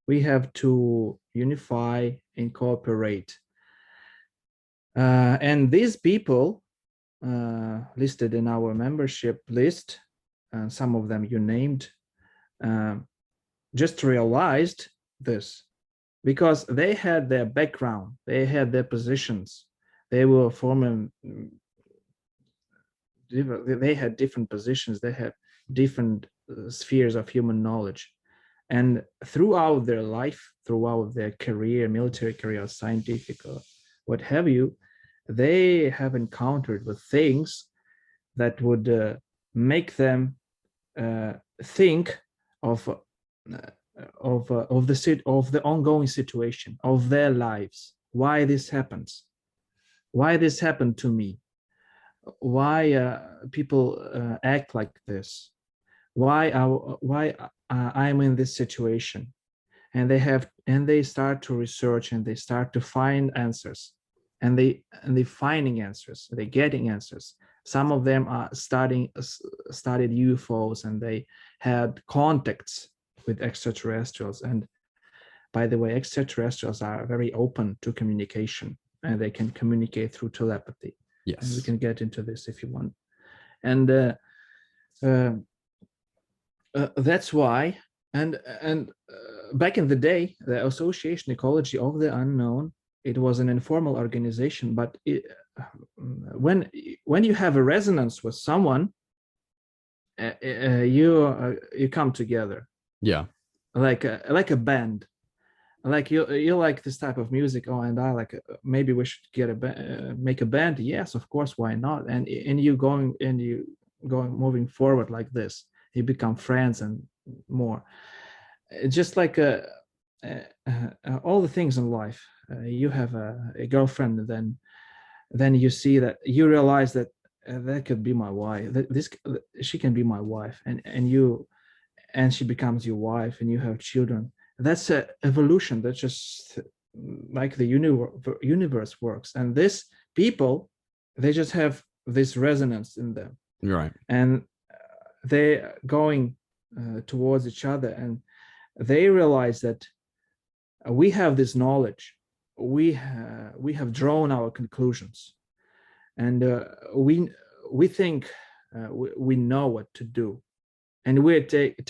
We have to unify and cooperate. And these people listed in our membership list, some of them you named, just realized this, because they had their background, they had their positions, they were forming, they had different positions, they had different spheres of human knowledge. And throughout their life, throughout their career, military career, scientific, or what have you, they have encountered with things that would make them think of the ongoing situation of their lives. Why this happens? Why this happened to me? Why people act like this? Why I'm in this situation? And they start to research, and they start to find answers, and they finding answers, they're getting answers. Some of them are studied UFOs, and they had contacts with extraterrestrials, and by the way, extraterrestrials are very open to communication, and they can communicate through telepathy. Yes. And we can get into this if you want. And that's why. And back in the day, the Association Ecology of the Unknown, it was an informal organization, but when you have a resonance with someone, you come together. Yeah. Like a band. Like you like this type of music. Oh, and I like maybe we should get make a band. Yes, of course, why not? And you moving forward like this, you become friends and more. Just like all the things in life, you have a girlfriend, and then you see that you realize that that could be my wife. She can be my wife, and she becomes your wife, and you have children. That's an evolution. That's just like the universe works. And this people, they just have this resonance in them, right? And they're going towards each other, and they realize that we have this knowledge. We have drawn our conclusions, and we think we know what to do, and we're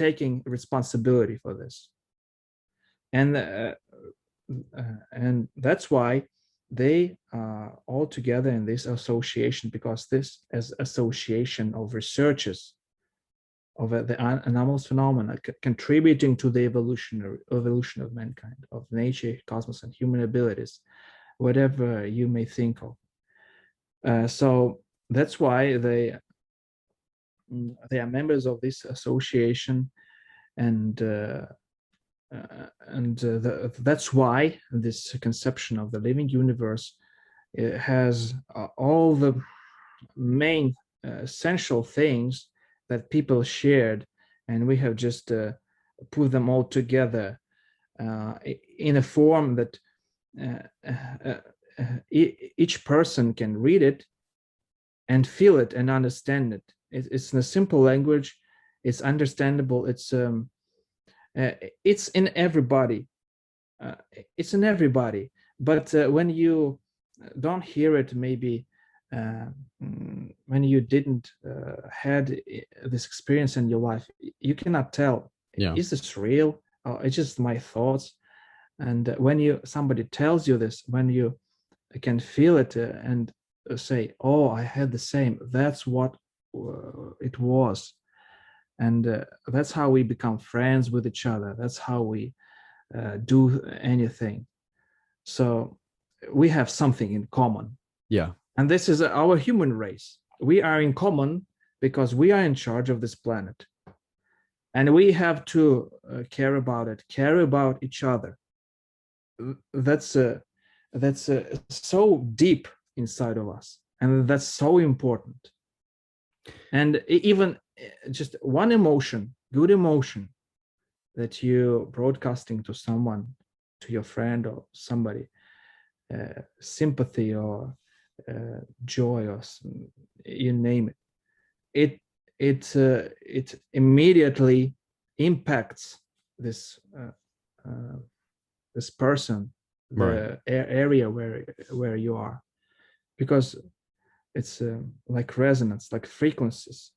taking responsibility for this. And that's why they are all together in this association, because this is association of researchers of the anomalous phenomena contributing to the evolution of mankind, of nature, cosmos, and human abilities, whatever you may think of. So that's why they are members of this association, and that's why this conception of the living universe has all the main essential things that people shared, and we have just put them all together in a form that each person can read it and feel it and understand it. It's in a simple language. It's understandable. It's in everybody. It's in everybody. But when you don't hear it, maybe when you didn't had this experience in your life, you cannot tell. Yeah. Is this real? Or it's just my thoughts? And when somebody tells you this, when you can feel it and say, "Oh, I had the same." That's what it was. And that's how we become friends with each other. That's how we do anything. So we have something in common. Yeah. And this is our human race. We are in common because we are in charge of this planet. And we have to care about it, care about each other. That's so deep inside of us. And that's so important. And even just one emotion, good emotion, that you broadcasting to someone, to your friend or somebody, sympathy or joy, or you name it, it immediately impacts this this person, the right. area where you are, because it's like resonance, like frequencies.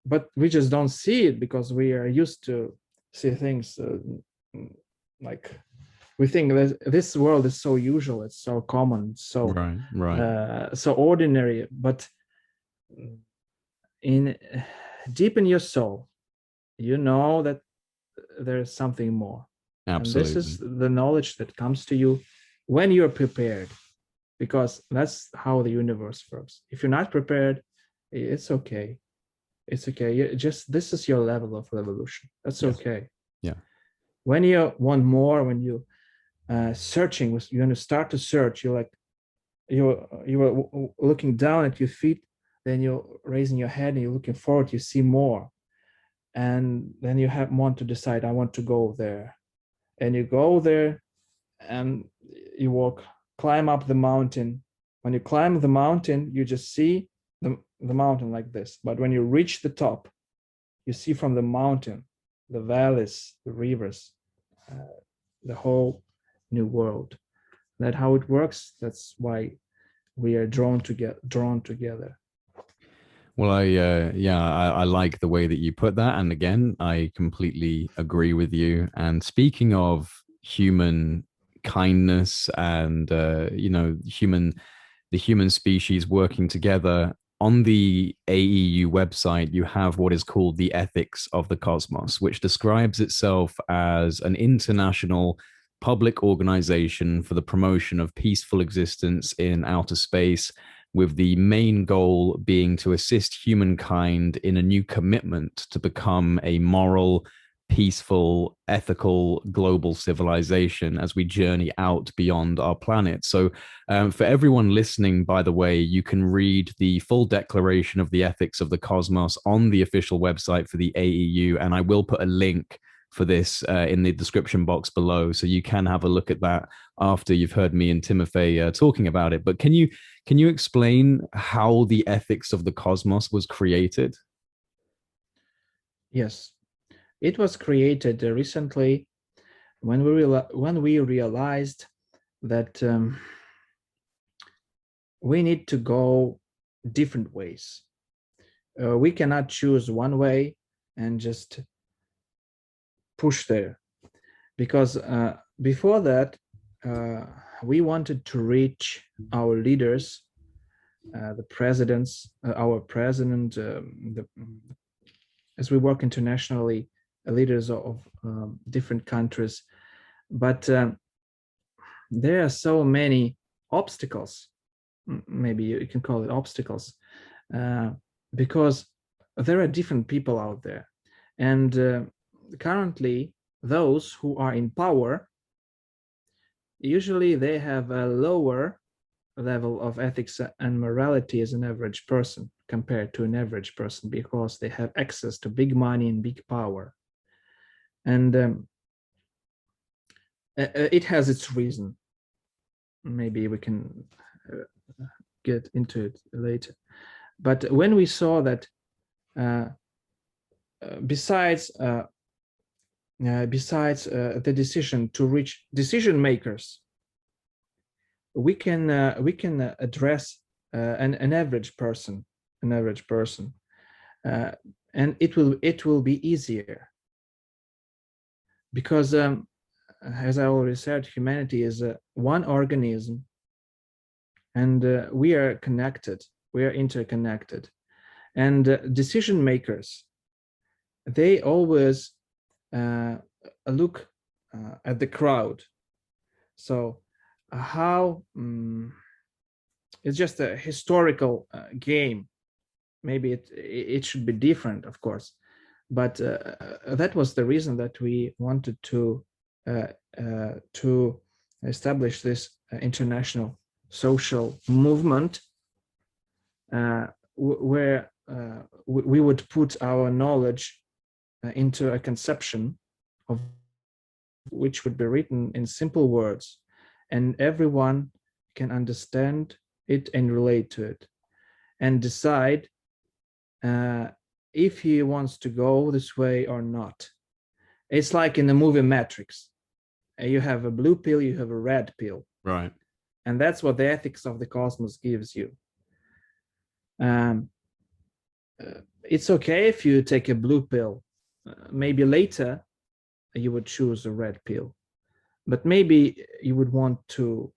But we just don't see it because we are used to see things like we think that this world is so usual, it's so common, so right. So ordinary. But deep in your soul, you know that there's something more. Absolutely. And this is the knowledge that comes to you when you're prepared, because that's how the universe works. If you're not prepared, it's okay. It's okay. This is your level of evolution. That's yes. okay. Yeah. When you want more, when you searching, you're going to start to search. You're like, you're looking down at your feet, then you're raising your head and you're looking forward. You see more, and then you want to decide, I want to go there, and you go there, and you climb up the mountain. When you climb the mountain, you just see the mountain like this. But when you reach the top, you see from the mountain the valleys, the rivers, the whole new world. That's how it works. That's why we are drawn together. Well, I like the way that you put that. And again, I completely agree with you. And speaking of human kindness and, the human species working together, on the AEU website, you have what is called the Ethics of the Cosmos, which describes itself as an international public organization for the promotion of peaceful existence in outer space, with the main goal being to assist humankind in a new commitment to become a moral, peaceful, ethical global civilization as we journey out beyond our planet. So, for everyone listening, by the way, you can read the full declaration of the ethics of the cosmos on the official website for the AEU, and I will put a link for this in the description box below, so you can have a look at that after you've heard me and Timofey talking about it. But can you explain how the ethics of the cosmos was created? Yes, it was created recently when we realized that we need to go different ways. We cannot choose one way and just push there, because before that we wanted to reach our leaders, the presidents, our president, as we work internationally, leaders of different countries. But there are so many obstacles, maybe you can call it obstacles, because there are different people out there. And currently, those who are in power, usually they have a lower level of ethics and morality as an average person compared to an average person, because they have access to big money and big power. And it has its reason. Maybe we can get into it later. But when we saw that besides the decision to reach decision makers, we can address an average person, and it will be easier, because as I already said, humanity is one organism, and we are connected, we are interconnected. And decision makers, they always look at the crowd. So how it's just a historical game. Maybe it should be different, of course, but that was the reason that we wanted to establish this international social movement, where we would put our knowledge into a conception of which would be written in simple words, and everyone can understand it and relate to it and decide if he wants to go this way or not. It's like in the movie Matrix. You have a blue pill, you have a red pill. Right. And that's what the ethics of the cosmos gives you. It's okay if you take a blue pill. Maybe later you would choose a red pill, but maybe you would want to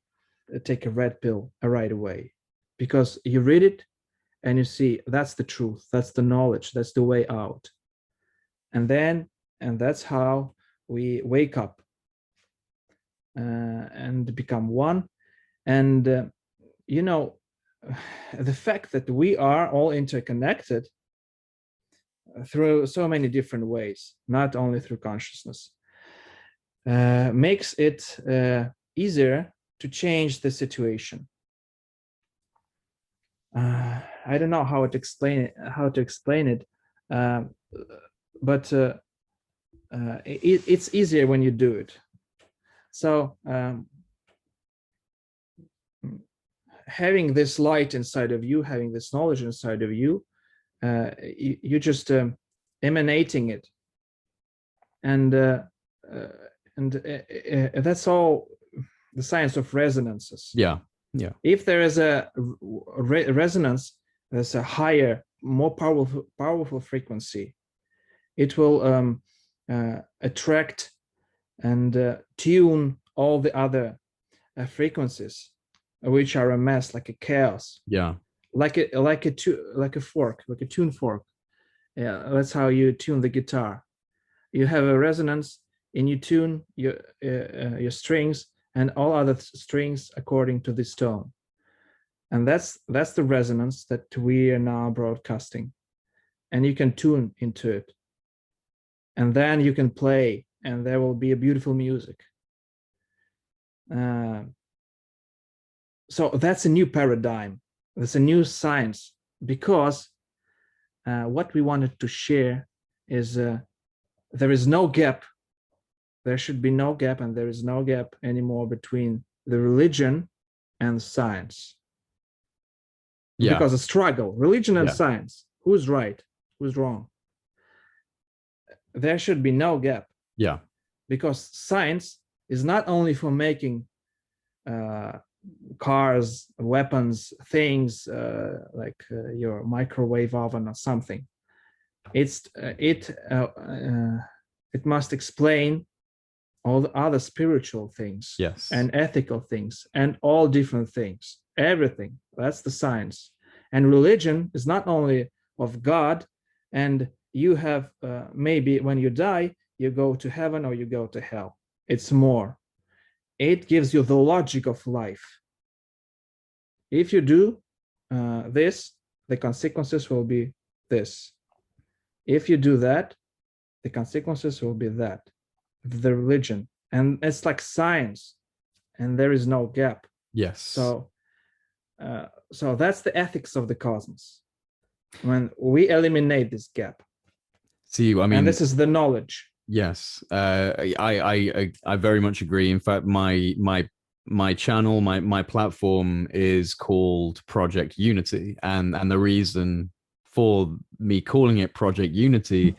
take a red pill right away, because you read it and you see that's the truth, that's the knowledge, that's the way out. And that's how we wake up and become one. And the fact that we are all interconnected through so many different ways, not only through consciousness, makes it easier to change the situation. I don't know how to explain it, but it's easier when you do it. So having this light inside of you, having this knowledge inside of you, you just emanating it, and And that's all the science of resonances. Yeah. Yeah. If there is a resonance, there's a higher, more powerful frequency. It will attract and tune all the other frequencies, which are a mess, like a chaos. Yeah. Like a fork, like a tune fork. Yeah, that's how you tune the guitar. You have a resonance, and you tune your strings and all other strings according to this tone. And that's the resonance that we are now broadcasting. And you can tune into it. And then you can play, and there will be a beautiful music. So that's a new paradigm. That's a new science, because what we wanted to share is there is no gap. There should be no gap, and there is no gap anymore between the religion and science. Yeah. Because a struggle, religion and science, who's right, who's wrong? There should be no gap. Yeah. Because science is not only for making cars, weapons, things like your microwave oven or something. It must explain all the other spiritual things, Yes, and ethical things, and all different things, everything. That's the science. And religion is not only of God, and you have maybe when you die, you go to heaven or you go to hell. It's more. It gives you the logic of life. If you do this, the consequences will be this. If you do that, the consequences will be that. The religion. And it's like science, and there is no gap. yes. So that's the ethics of the cosmos. When we eliminate this gap. See, I mean, and this is the knowledge. Yes, I very much agree. In fact, my channel, my platform is called Project Unity, and the reason for me calling it Project Unity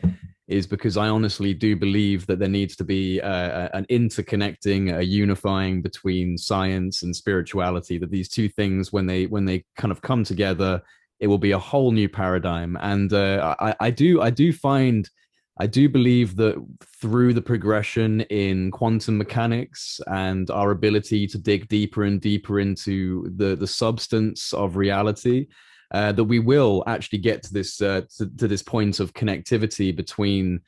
is because I honestly do believe that there needs to be an interconnecting, a unifying between science and spirituality. That these two things, when they kind of come together, it will be a whole new paradigm. And I do believe that through the progression in quantum mechanics and our ability to dig deeper and deeper into the substance of reality, that we will actually get to this point of connectivity between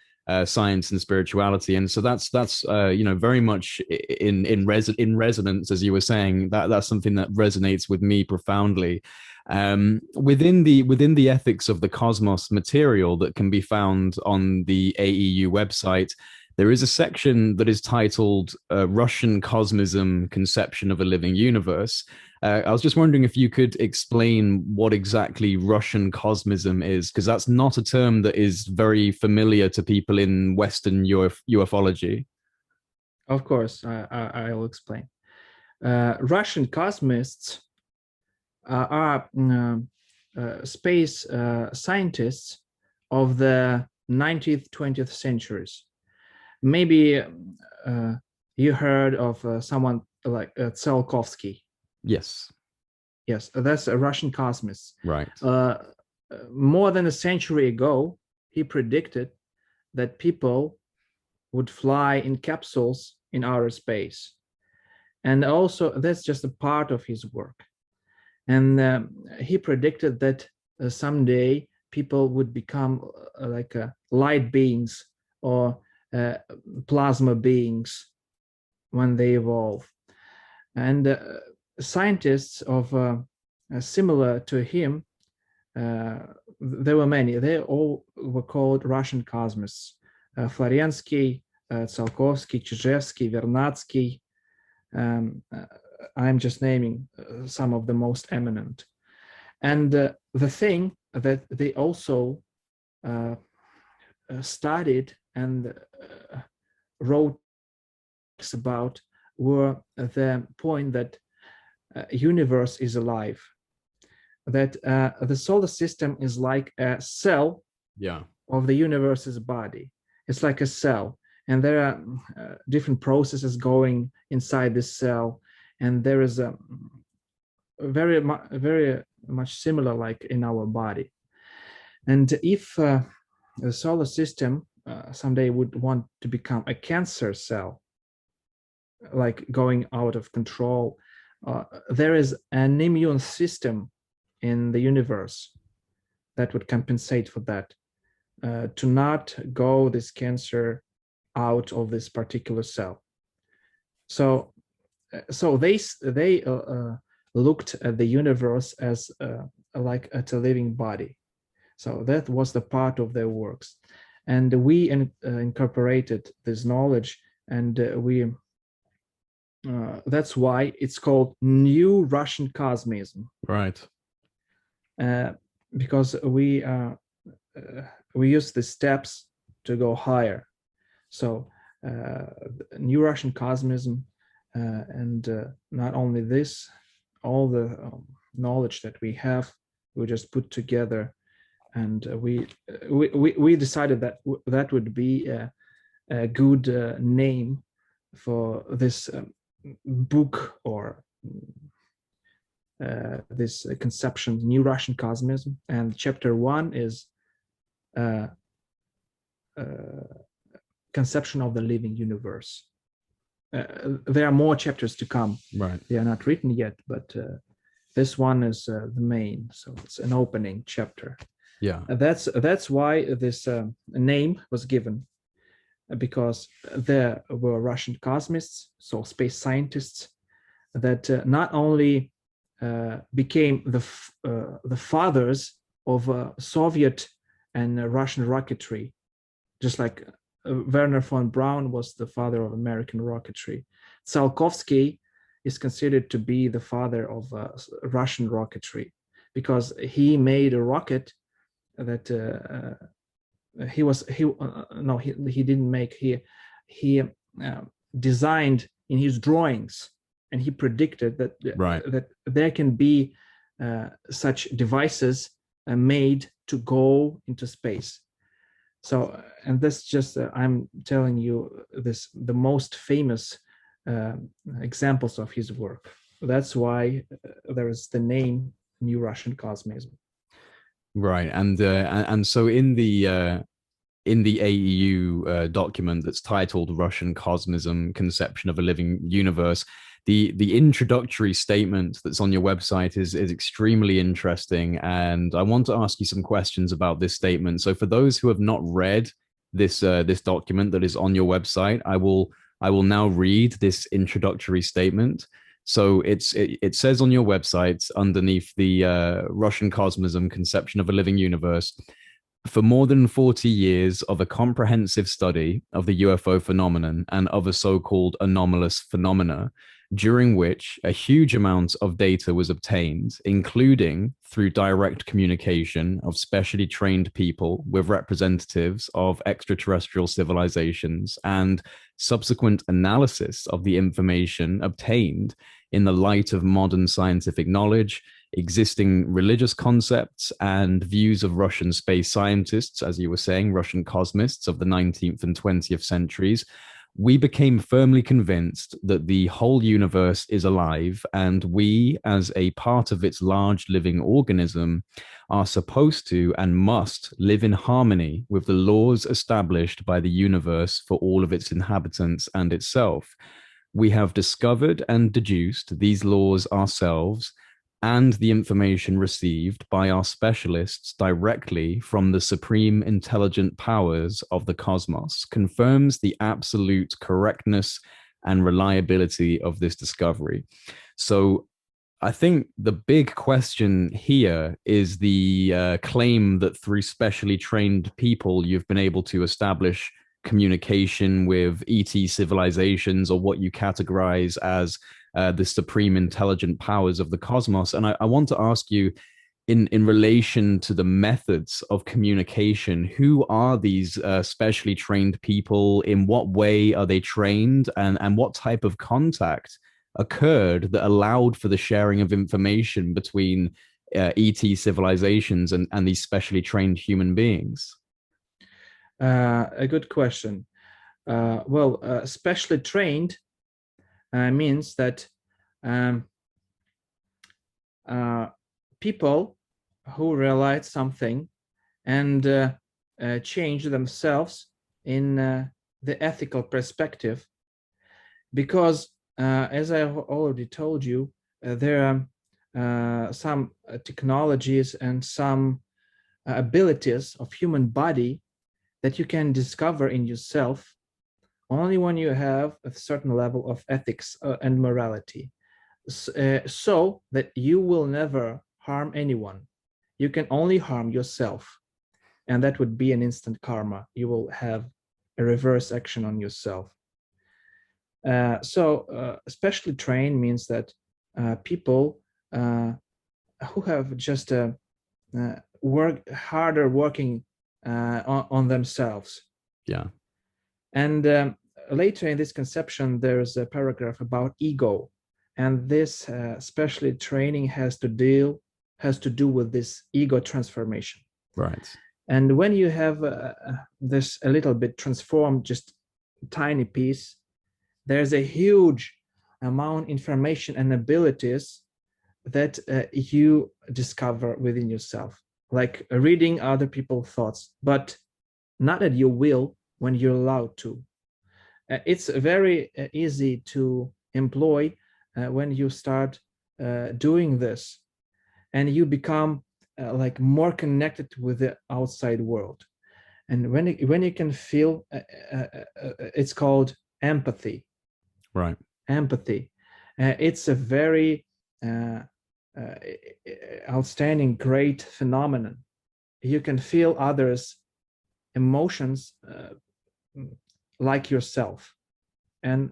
science and spirituality. And so that's very much in resonance, as you were saying. That's something that resonates with me profoundly. Within the ethics of the cosmos material that can be found on the AEU website, there is a section that is titled Russian Cosmism, Conception of a Living Universe. I was just wondering if you could explain what exactly Russian cosmism is, because that's not a term that is very familiar to people in Western ufology. Of course, I will explain. Russian cosmists are space scientists of the 19th, 20th centuries. Maybe you heard of someone like Tsiolkovsky. Yes. Yes, that's a Russian cosmist. Right. More than a century ago, he predicted that people would fly in capsules in outer space. And also, that's just a part of his work. And he predicted that someday people would become like light beings or plasma beings when they evolve. And scientists of similar to him, there were many. They all were called Russian cosmists. Florensky, Tsiolkovsky, Chizhevsky, Vernadsky. I'm just naming some of the most eminent. And the thing that they also studied and wrote about were the point that universe is alive, that the solar system is like a cell of the universe's body. It's like a cell, and there are different processes going inside this cell, and there is a very much similar like in our body. And if the solar system someday would want to become a cancer cell, like going out of control, there is an immune system in the universe that would compensate for that, to not go this cancer out of this particular cell. So they looked at the universe as like at a living body. So that was the part of their works, and we incorporated this knowledge, and that's why it's called New Russian Cosmism. Right. Because we use the steps to go higher. So New Russian Cosmism, and not only this, all the knowledge that we have, we just put together, and we decided that that would be a good name for this book, or this conception, New Russian Cosmism. And chapter 1 is conception of the living universe. There are more chapters to come. Right. They are not written yet, but this one is the main. So it's an opening chapter. Yeah. That's why this name was given, because there were Russian cosmists, so space scientists, that not only became the fathers of Soviet and Russian rocketry, just like Werner von Braun was the father of American rocketry. Tsiolkovsky is considered to be the father of Russian rocketry, because he made a rocket that he didn't make. He designed in his drawings, and he predicted that that there can be such devices made to go into space. So, and that's just I'm telling you the most famous examples of his work. That's why there is the name New Russian Cosmism. Right, and so in the AEU document that's titled Russian Cosmism: Conception of a Living Universe, the introductory statement that's on your website is extremely interesting, and I want to ask you some questions about this statement. So for those who have not read this this document that is on your website, I will now read this introductory statement. So it says on your website, underneath the Russian Cosmism: Conception of a Living Universe, for more than 40 years of a comprehensive study of the UFO phenomenon and other so-called anomalous phenomena, during which a huge amount of data was obtained, including through direct communication of specially trained people with representatives of extraterrestrial civilizations, and subsequent analysis of the information obtained in the light of modern scientific knowledge, existing religious concepts, and views of Russian space scientists, as you were saying, Russian cosmists of the 19th and 20th centuries, we became firmly convinced that the whole universe is alive, and we, as a part of its large living organism, are supposed to and must live in harmony with the laws established by the universe for all of its inhabitants and itself. We have discovered and deduced these laws ourselves, and the information received by our specialists directly from the supreme intelligent powers of the cosmos confirms the absolute correctness and reliability of this discovery. So I think the big question here is the claim that through specially trained people, you've been able to establish communication with ET civilizations, or what you categorize as the supreme intelligent powers of the cosmos. And I want to ask you, in relation to the methods of communication, who are these specially trained people? In what way are they trained? And what type of contact occurred that allowed for the sharing of information between ET civilizations and these specially trained human beings? A good question. specially trained means that um, people who realize something and change themselves in the ethical perspective, because as I already told you, there are some technologies and some abilities of human body that you can discover in yourself only when you have a certain level of ethics and morality, so that you will never harm anyone. You can only harm yourself, and that would be an instant karma. You will have a reverse action on yourself. Especially trained means that people who have just working on themselves. Yeah. And later in this conception, there's a paragraph about ego, and this especially training has to do with this ego transformation. Right. And when you have this a little bit transformed, just tiny piece, there's a huge amount information and abilities that you discover within yourself, like reading other people's thoughts, but not at your will when you're allowed to. It's very easy to employ when you start doing this, and you become like more connected with the outside world. And when you can feel, it's called empathy. Right. Empathy. It's a very outstanding, great phenomenon. You can feel others' emotions like yourself, and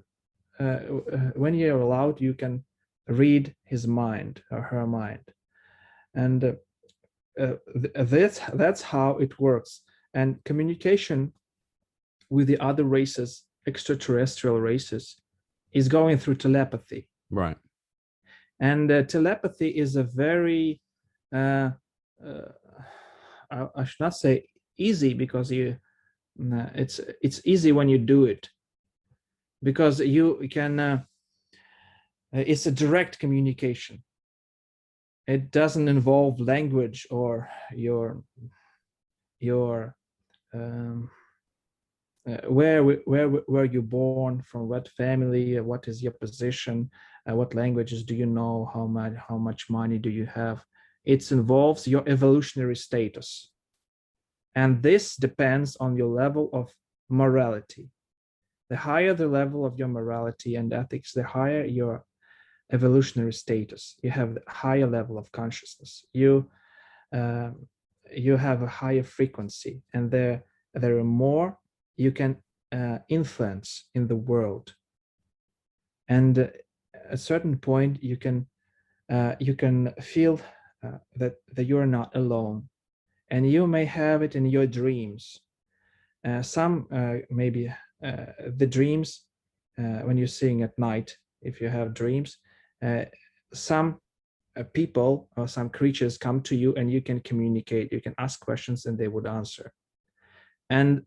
when you're allowed, you can read his mind or her mind, and that's how it works. And communication with the other races, extraterrestrial races, is going through telepathy. Right. And telepathy is a very I should not say easy, because it's easy when you do it, because you can it's a direct communication. It doesn't involve language or your where were you born, from what family, what is your position, what languages do you know, how much money do you have. It involves your evolutionary status, and this depends on your level of morality. The higher the level of your morality and ethics, the higher your evolutionary status. You have a higher level of consciousness. You have a higher frequency, and there are more you can influence in the world. And at a certain point, you can feel that you're not alone, and you may have it in your dreams. Some maybe the dreams when you're seeing at night, if you have dreams, some people or some creatures come to you, and you can communicate. You can ask questions, and they would answer. And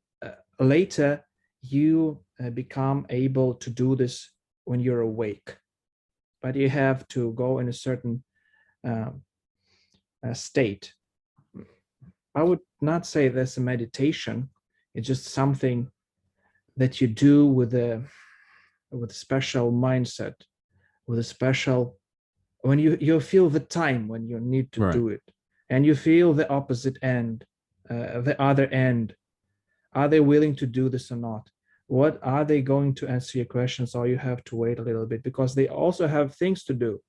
later, you become able to do this when you're awake, but you have to go in a certain state. I would not say that's a meditation. It's just something that you do with a special mindset, with a special, when you feel the time when you need to do it, and you feel the opposite end, the other end. Are they willing to do this or not? What are they going to answer your questions, or you have to wait a little bit, because they also have things to do.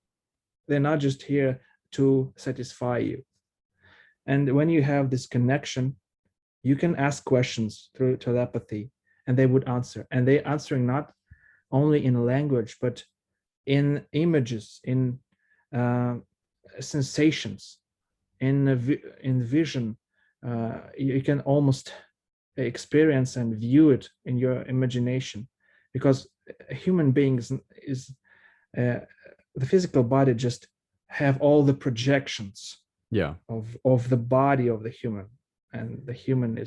They're not just here to satisfy you. And when you have this connection, you can ask questions through telepathy, and they would answer. And they're answering not only in language, but in images, in sensations, in vision. You can almost experience and view it in your imagination, because a human being is the physical body just have all the projections of the body of the human, and the human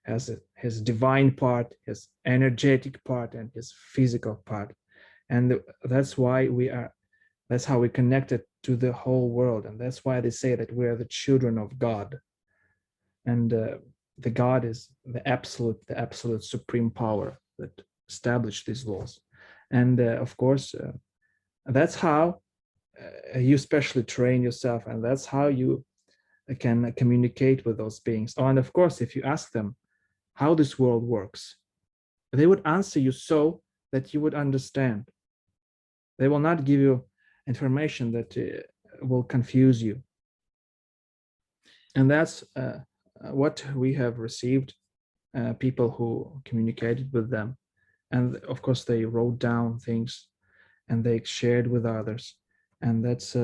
has his divine part, his energetic part, and his physical part. And that's why that's how we connected to the whole world. And that's why they say that we are the children of God. And the God is the absolute supreme power that established these laws. And of course, that's how you specially train yourself, and that's how you can communicate with those beings. Oh, and of course, if you ask them how this world works, they would answer you so that you would understand. They will not give you information that will confuse you. And that's what we have received, people who communicated with them. And of course, they wrote down things and they shared with others. And that's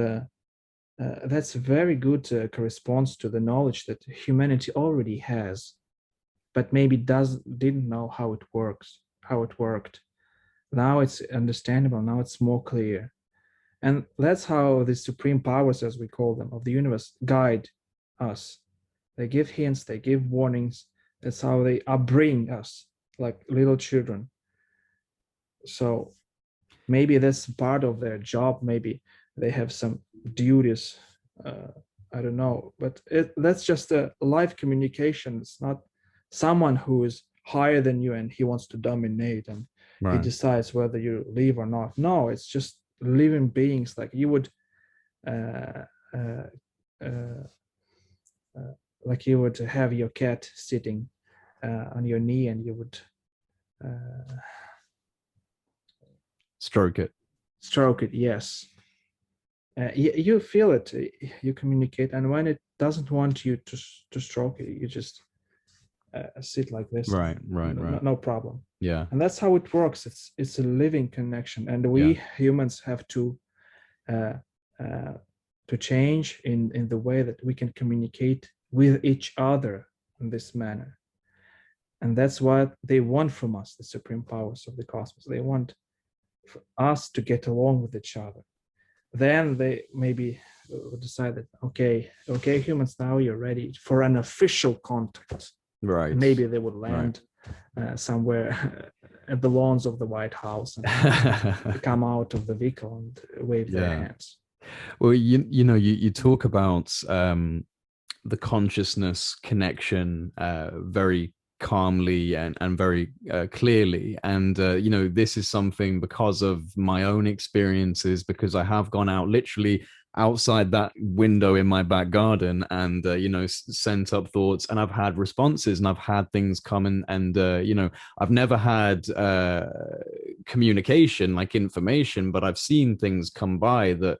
very good corresponds to the knowledge that humanity already has, but maybe didn't know how it worked. Now it's understandable. Now it's more clear. And that's how the supreme powers, as we call them, of the universe guide us. They give hints, they give warnings. That's how they upbring us like little children. So maybe that's part of their job. Maybe they have some duties. I don't know, but that's just a live communication. It's not someone who is higher than you and he wants to dominate and he decides whether you leave or not. No, it's just living beings. Like you would like you would have your cat sitting on your knee and you would stroke it. Yes. You feel it, you communicate, and when it doesn't want you to stroke it, you just sit like this. Right. No problem. Yeah. And that's how it works. It's a living connection, and we humans have to change in the way that we can communicate with each other in this manner. And that's what they want from us, the supreme powers of the cosmos. They want us to get along with each other. Then they maybe decide that, okay, humans, now you're ready for an official contact. Right. And maybe they would land somewhere at the lawns of the White House and come out of the vehicle and wave their hands. Well, you talk about the consciousness connection very calmly and very clearly, and this is something because of my own experiences, because I have gone out literally outside that window in my back garden and sent up thoughts, and I've had responses, and I've had things come and I've never had communication like information, but I've seen things come by that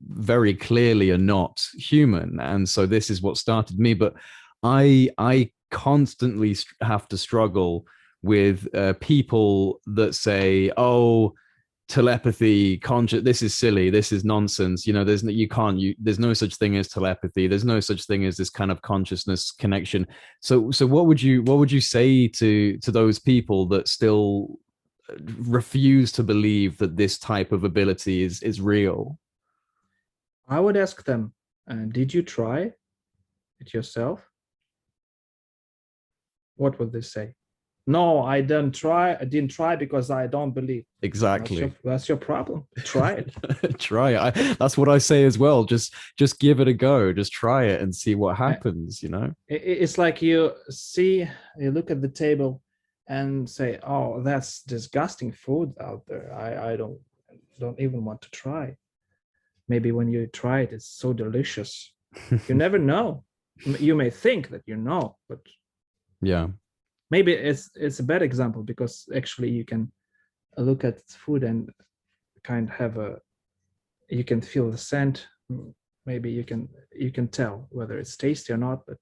very clearly are not human. And so this is what started me. But I constantly have to struggle with people that say, oh, telepathy, this is silly, this is nonsense, there's no such thing as telepathy, there's no such thing as this kind of consciousness connection. So what would you say to those people that still refuse to believe that this type of ability is real? I would ask them, did you try it yourself? What would they say? No, I didn't try because I don't believe. Exactly. That's your problem. Try it. Try it. That's what I say as well. Just give it a go. Just try it and see what happens, It's like you look at the table and say, oh, that's disgusting food out there. I don't even want to try. Maybe when you try it, it's so delicious. You never know. You may think that you know, but yeah, maybe it's a bad example, because actually you can look at food and kind of have you can feel the scent. Maybe you can tell whether it's tasty or not, but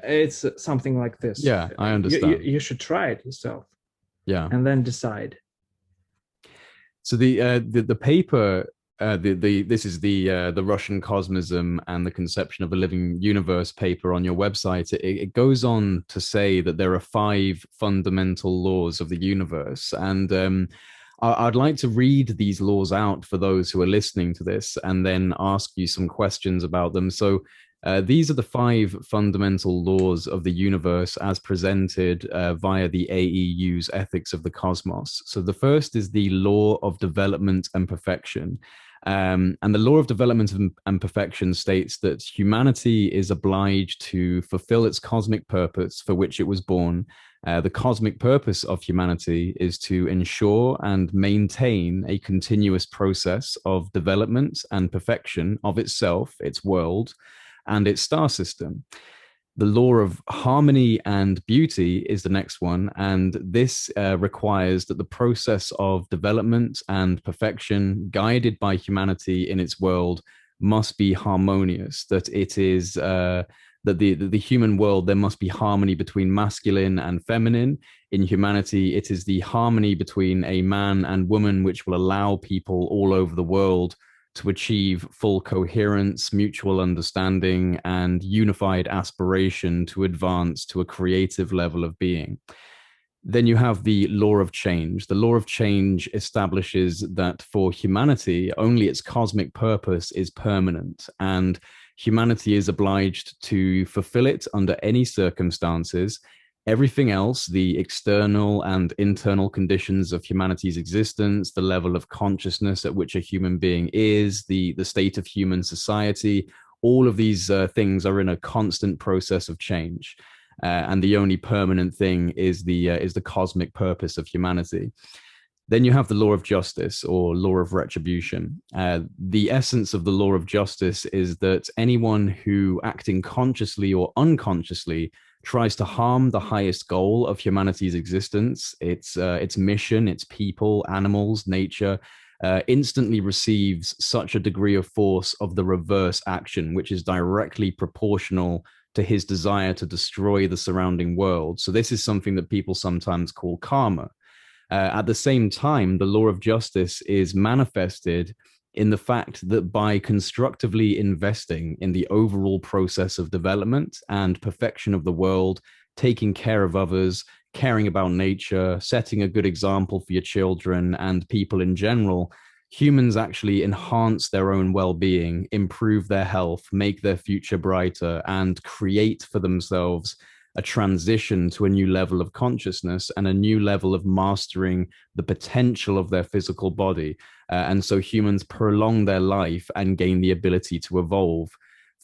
it's something like this. Yeah, I understand. You should try it yourself. Yeah, and then decide. So the paper. This is the Russian Cosmosm and the Conception of a Living Universe paper on your website. It goes on to say that there are 5 fundamental laws of the universe, and I'd like to read these laws out for those who are listening to this, and then ask you some questions about them. So These are the five fundamental laws of the universe as presented via the AEU's Ethics of the Cosmos. So the first is the law of development and perfection. And the law of development and perfection states that humanity is obliged to fulfill its cosmic purpose for which it was born. The cosmic purpose of humanity is to ensure and maintain a continuous process of development and perfection of itself, its world, and its star system. The law of harmony and beauty is the next one. And this requires that the process of development and perfection guided by humanity in its world must be harmonious, that it is that the human world, there must be harmony between masculine and feminine. In humanity, it is the harmony between a man and woman which will allow people all over the world to achieve full coherence, mutual understanding, and unified aspiration to advance to a creative level of being. Then you have the law of change. The law of change establishes that for humanity, only its cosmic purpose is permanent, and humanity is obliged to fulfill it under any circumstances. Everything else, the external and internal conditions of humanity's existence, the level of consciousness at which a human being is, the state of human society, all of these things are in a constant process of change. And the only permanent thing is the cosmic purpose of humanity. Then you have the law of justice or law of retribution. The essence of the law of justice is that anyone who, acting consciously or unconsciously, tries to harm the highest goal of humanity's existence, its mission, its people, animals, nature, instantly receives such a degree of force of the reverse action, which is directly proportional to his desire to destroy the surrounding world. So this is something that people sometimes call karma. At the same time, the law of justice is manifested in the fact that by constructively investing in the overall process of development and perfection of the world, taking care of others, caring about nature, setting a good example for your children and people in general, humans actually enhance their own well-being, improve their health, make their future brighter, and create for themselves a transition to a new level of consciousness and a new level of mastering the potential of their physical body. And so humans prolong their life and gain the ability to evolve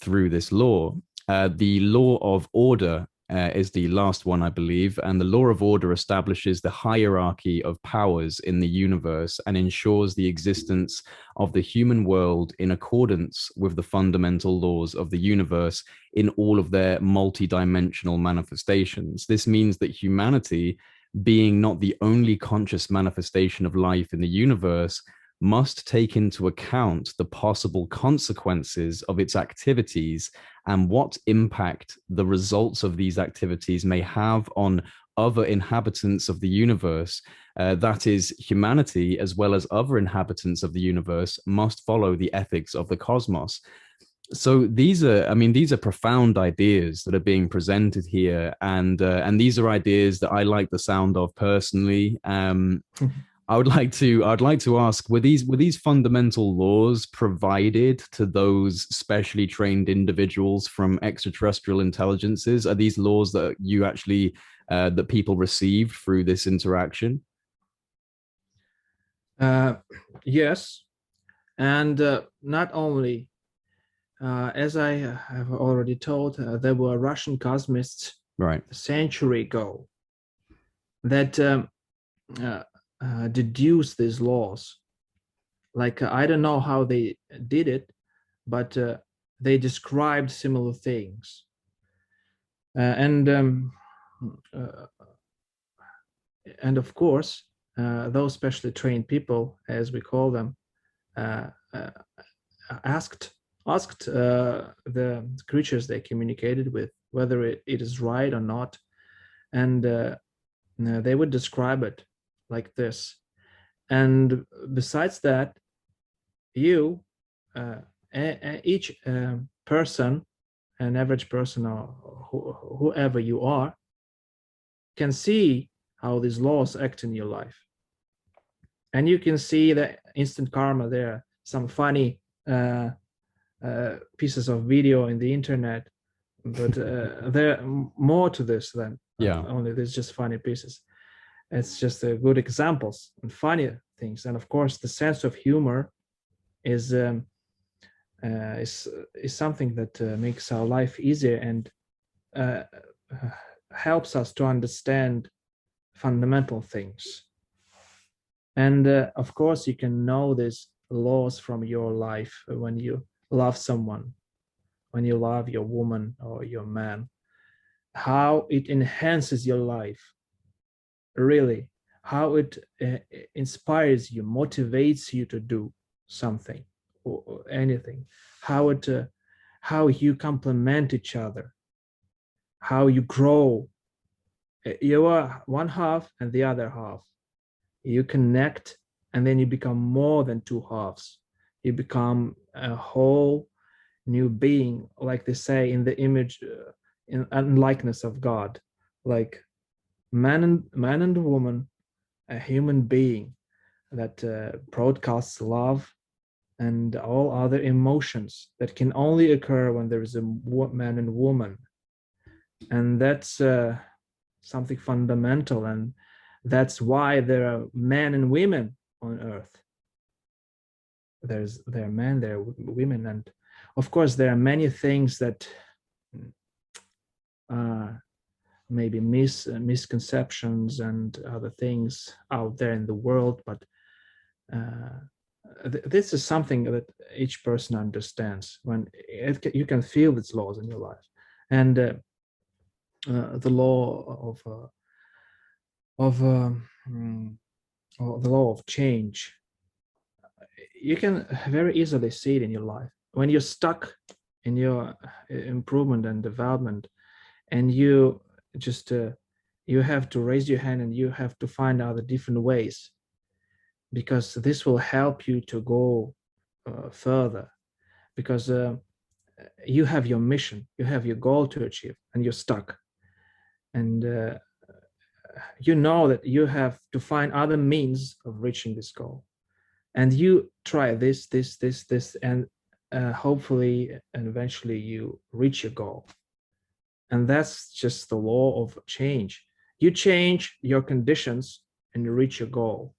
through this law. The law of order is the last one, I believe. And the law of order establishes the hierarchy of powers in the universe and ensures the existence of the human world in accordance with the fundamental laws of the universe in all of their multi-dimensional manifestations. This means that humanity, being not the only conscious manifestation of life in the universe, must take into account the possible consequences of its activities and what impact the results of these activities may have on other inhabitants of the universe. That is, humanity, as well as other inhabitants of the universe, must follow the ethics of the cosmos. So these are profound ideas that are being presented here, and these are ideas that I like the sound of personally. I'd like to ask, were these fundamental laws provided to those specially trained individuals from extraterrestrial intelligences? Are these laws that you actually that people received through this interaction? Yes, and not only, as I have already told, there were Russian cosmists Right. a century ago that deduce these laws. Like, I don't know how they did it, but they described similar things. Uh, and of course, those specially trained people, as we call them, uh, uh, asked the creatures they communicated with whether it is right or not, and they would describe it like this. And besides that, you, each person, an average person or whoever you are, can see how these laws act in your life. And you can see the instant karma there, some funny pieces of video in the internet, but there are more to this than only there's just funny pieces. It's just good examples and funny things. And of course, the sense of humor is something that makes our life easier and helps us to understand fundamental things. And of course, you can know these laws from your life when you love someone, when you love your woman or your man, how it enhances your life, really, how it inspires you, motivates you to do something or anything, how you complement each other, how you grow. You are one half and the other half. You connect, and then you become more than two halves. You become a whole new being, like they say, in the image and likeness of God, like man and woman, a human being that broadcasts love and all other emotions that can only occur when there is a man and woman. And that's something fundamental, and that's why there are men and women on Earth. There are men, there are women, and of course there are many things that maybe misconceptions and other things out there in the world, but this is something that each person understands when you can feel its laws in your life. And the law the law of change, you can very easily see it in your life when you're stuck in your improvement and development, and you just you have to raise your hand and you have to find out the different ways, because this will help you to go further, because you have your mission, you have your goal to achieve, and you're stuck, and you know that you have to find other means of reaching this goal, and you try this, and hopefully and eventually you reach your goal. And that's just the law of change. You change your conditions and you reach your goal.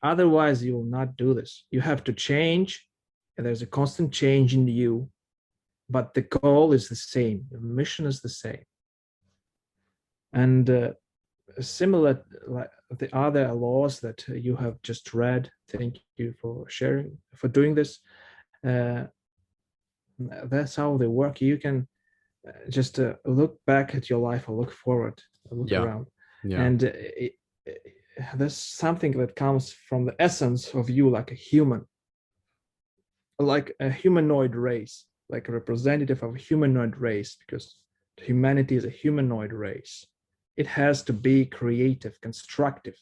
Otherwise, you will not do this. You have to change, and there's a constant change in you, but the goal is the same. The mission is the same. And similar, like the other laws that you have just read, thank you for sharing, for doing this. That's how they work. You can just look back at your life or look forward, look around, and there's something that comes from the essence of you, like a human, like a humanoid race, like a representative of a humanoid race, because humanity is a humanoid race. It has to be creative, constructive.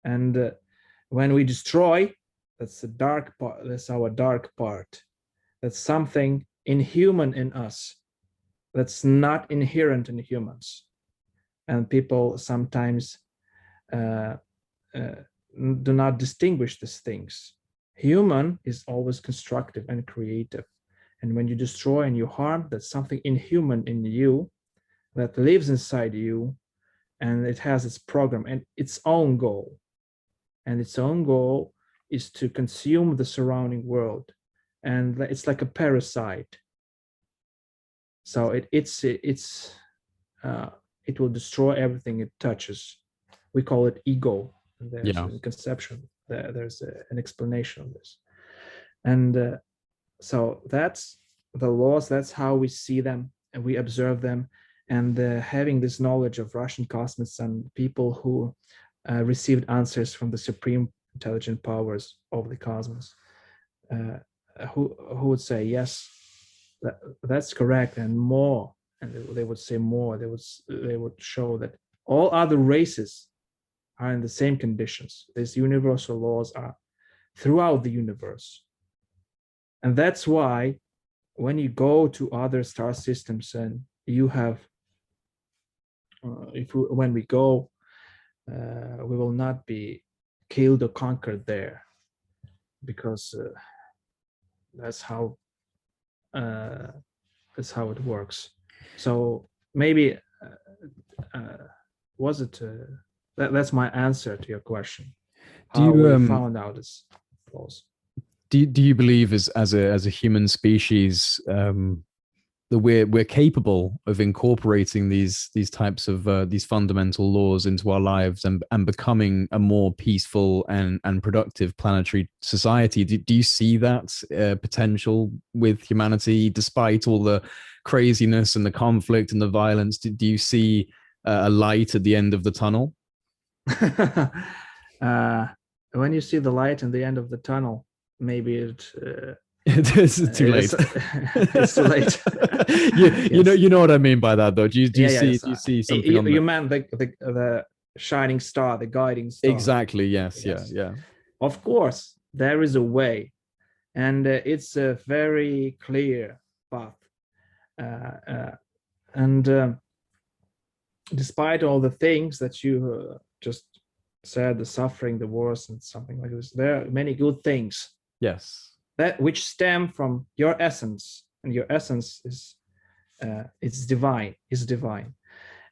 And when we destroy, that's the dark part, that's our dark part. That's something inhuman in us, that's not inherent in humans. And people sometimes do not distinguish these things. Human is always constructive and creative. And when you destroy and you harm, that's something inhuman in you that lives inside you, and it has its program and its own goal. And its own goal is to consume the surrounding world. And it's like a parasite. So it will destroy everything it touches. We call it ego. There's a conception. There's an explanation of this. And so that's the laws. That's how we see them and we observe them. And having this knowledge of Russian cosmonauts and people who received answers from the supreme intelligent powers of the cosmos, who would say, yes, that's correct, and more. And they would say more. They would show that all other races are in the same conditions. These universal laws are throughout the universe. And that's why when you go to other star systems and you have, when we go, we will not be killed or conquered there, because that's how it works. So maybe was it that's my answer to your question, Do how you we found out this flaws. do you believe as a human species that we're capable of incorporating these types of these fundamental laws into our lives and becoming a more peaceful and productive planetary society? Do you see that potential with humanity, despite all the craziness and the conflict and the violence? Do you see a light at the end of the tunnel? uh, when you see the light in the end of the tunnel, maybe It's too late. it's too late. You you know what I mean by that, though. Yeah, Do you see something on you the meant the shining star, the guiding star. exactly? Yes, Yes, yeah. of course there is a way, and it's a very clear path, and despite all the things that you just said, the suffering, the wars, and something like this, there are many good things Yes. that which stem from your essence, and your essence is it's divine,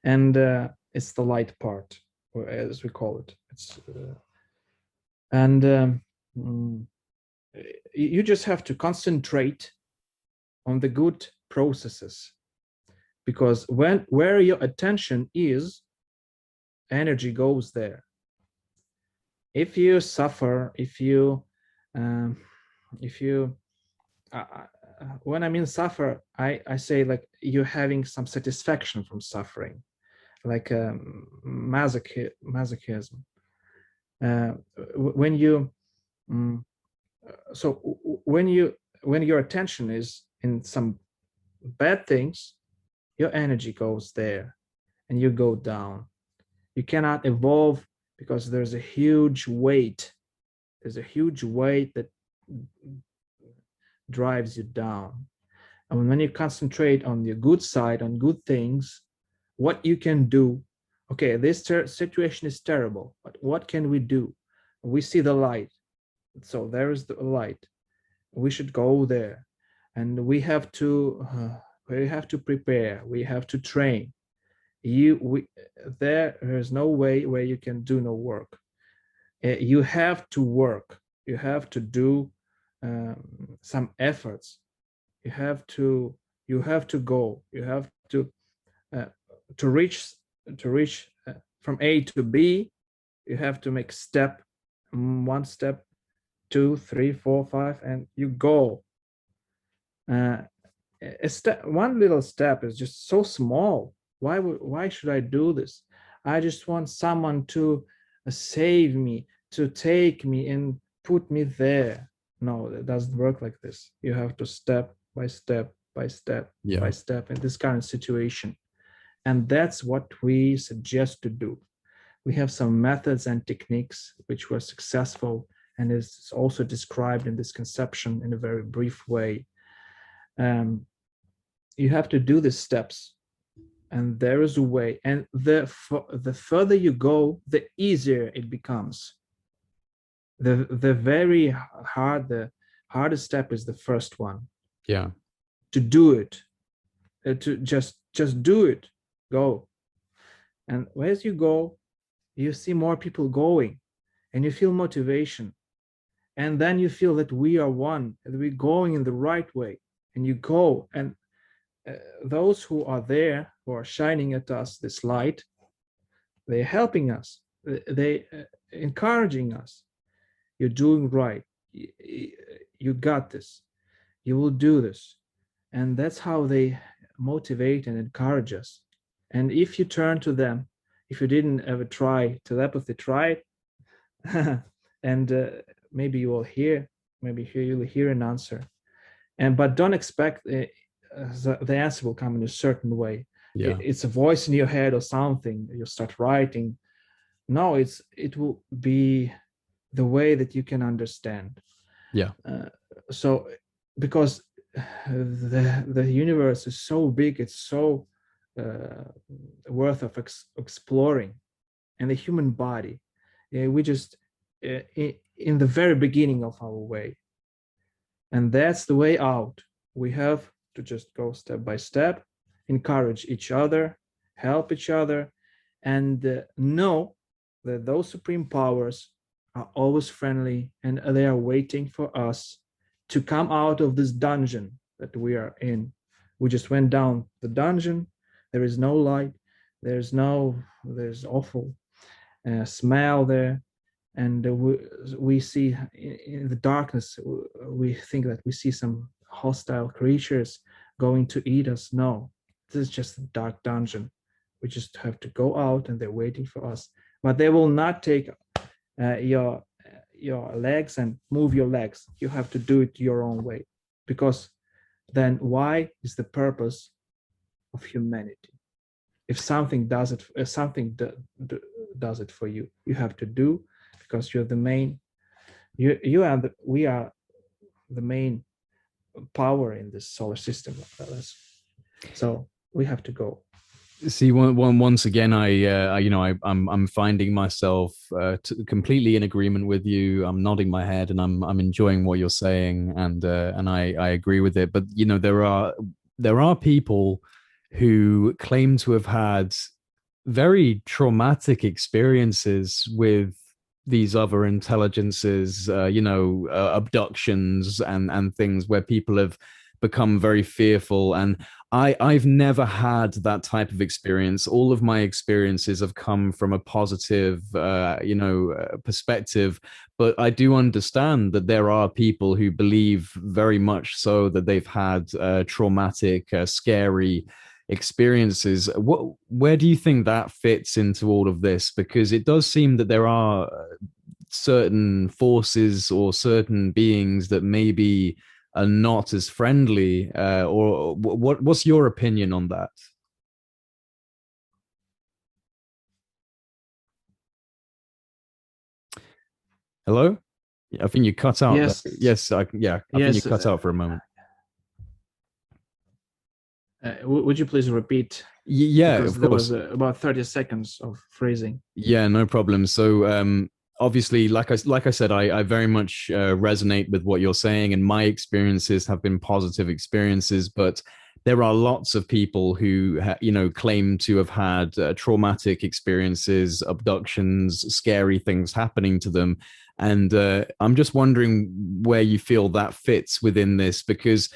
and it's the light part, or as we call it. It's and you just have to concentrate on the good processes, because where your attention is, energy goes there. If you suffer, um, if you when I mean suffer, I say like you're having some satisfaction from suffering, like masochism. When you mm, so when your attention is in some bad things, your energy goes there, and you go down. You cannot evolve because there's a huge weight. There's a huge weight that drives you down. And when you concentrate on the good side, on good things, what you can do, okay, this situation is terrible, but what can we do? We see the light. So there is the light. We should go there. And we have to prepare, we have to train. There is no way where you can do no work. You have to work. You have to do some efforts. You have to go. You have uh, to reach to reach from A to B. You have to make step, one step, two, three, four, five, and you go. One little step is just so small. Why should I do this? I just want someone to save me, to take me and put me there. No, it doesn't work like this. You have to step by step by step by Yeah. step in this current situation. And that's what we suggest to do. We have some methods and techniques which were successful, and is also described in this conception in a very brief way. You have to do the steps, and there is a way, and the further you go, the easier it becomes. The very hard the hardest step is the first one, Yeah. to do it, to just do it, go. And as you go, you see more people going, and you feel motivation, and then you feel that we are one, that we're going in the right way, and you go, and those who are there, who are shining at us this light, they're helping us, they encouraging us. You're doing right, you got this, you will do this. And that's how they motivate and encourage us. And if you turn to them, if you didn't ever try telepathy, try it. And maybe you will hear, you'll hear an answer. And but don't expect the answer will come in a certain way. Yeah. It's a voice in your head or something. You start writing. No, it will be the way that you can understand. Yeah. So because the universe is so big, it's so worth of exploring, and the human body, we just in the very beginning of our way. And that's the way out. We have to just go step by step, encourage each other, help each other, and know that those supreme powers are always friendly and they are waiting for us to come out of this dungeon that we are in. We just went down the dungeon. There is no light. There's awful smell there. And we see in the darkness, we think that we see some hostile creatures going to eat us. No, this is just a dark dungeon. We just have to go out and they're waiting for us. But they will not take your legs and move your legs. You have to do it your own way, because then why is the purpose of humanity? If something does it, does it for you, you have to do, because you're the main. We are the main power in this solar system. So we have to go. See, once again, I'm finding myself completely in agreement with you. I'm nodding my head, and I'm enjoying what you're saying, and I agree with it. But there are people who claim to have had very traumatic experiences with these other intelligences, abductions and things where people have become very fearful. And I've never had that type of experience. All of my experiences have come from a positive, perspective. But I do understand that there are people who believe very much so that they've had traumatic, scary experiences. Where do you think that fits into all of this? Because it does seem that there are certain forces or certain beings that maybe are not as friendly. Or what's your opinion on that? Hello? I think you cut out. Yes. Yes, I think you Yes. cut out for a moment. Would you please repeat? Yeah, because of there course. was about 30 seconds of phrasing. Yeah, no problem. So, obviously, like I said, I very much resonate with what you're saying, and my experiences have been positive experiences. But there are lots of people who, claim to have had traumatic experiences, abductions, scary things happening to them, and I'm just wondering where you feel that fits within this, because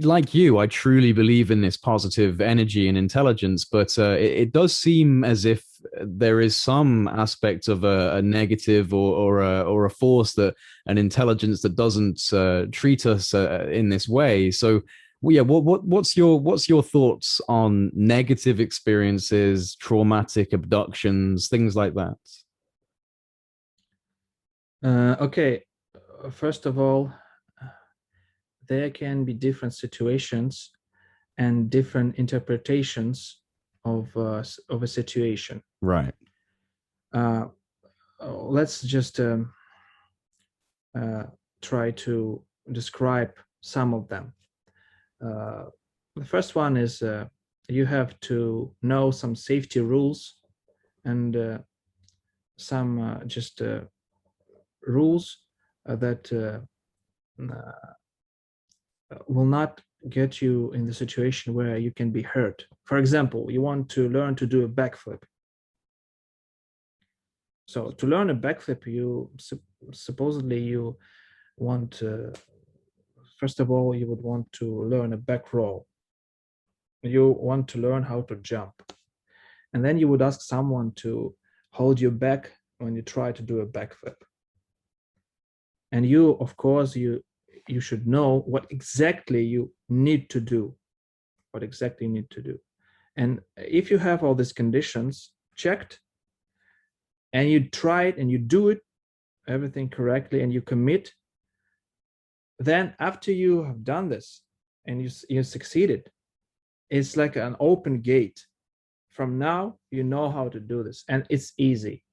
like you, I truly believe in this positive energy and intelligence, but it does seem as if there is some aspect of a negative or a force, that an intelligence that doesn't treat us in this way. So, well, yeah, what's your thoughts on negative experiences, traumatic abductions, things like that? Okay, first of all, there can be different situations and different interpretations of a situation. Right. Uh, let's just try to describe some of them. The first one is you have to know some safety rules and some just rules that will not get you in the situation where you can be hurt. For example, you want to learn to do a backflip. So to learn a backflip, you supposedly you want first of all, you would want to learn a back roll. You want to learn how to jump, and then you would ask someone to hold your back when you try to do a backflip. And you, of course, you should know what exactly you need to do, what exactly you need to do. And if you have all these conditions checked, and you try it and you do it everything correctly and you commit, then after you have done this and you succeeded, it's like an open gate. From now, you know how to do this, and it's easy.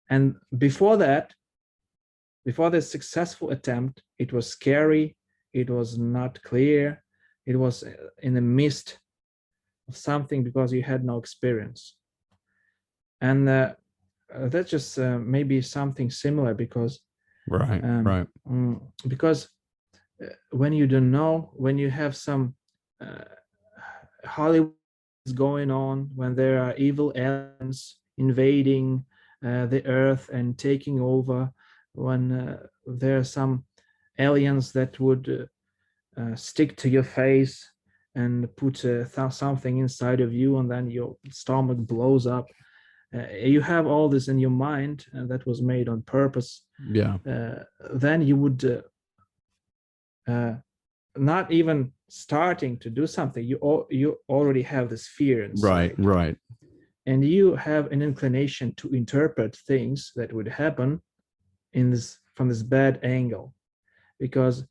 And before that, before this successful attempt, it was scary, it was not clear, it was in the midst of something because you had no experience. And that's just maybe something similar because Right. Right. because when you don't know, when you have some Hollywood is going on, when there are evil aliens invading the earth and taking over, when there are some aliens that would stick to your face and put something inside of you, and then your stomach blows up. You have all this in your mind, and that was made on purpose. Yeah. Then you would not even starting to do something, you already have this fear inside. Right. And you have an inclination to interpret things that would happen in this from this bad angle, because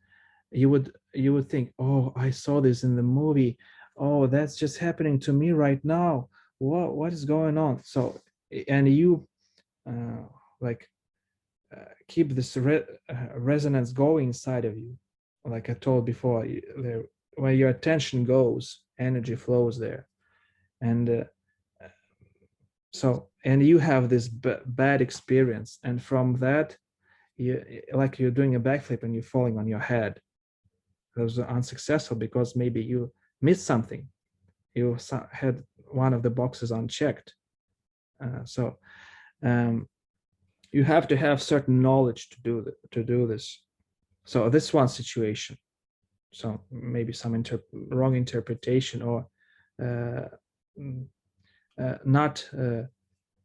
you would think, oh, I saw this in the movie, oh, that's just happening to me right now, what is going on? So, and you uh, like keep this resonance going inside of you. Like I told before, where your attention goes, energy flows there. And so, and you have this bad experience, and from that, you, like you're doing a backflip and you're falling on your head. That was unsuccessful because maybe you missed something, you had one of the boxes unchecked. So you have to have certain knowledge to do this. So this one situation, so maybe some wrong interpretation, or uh, not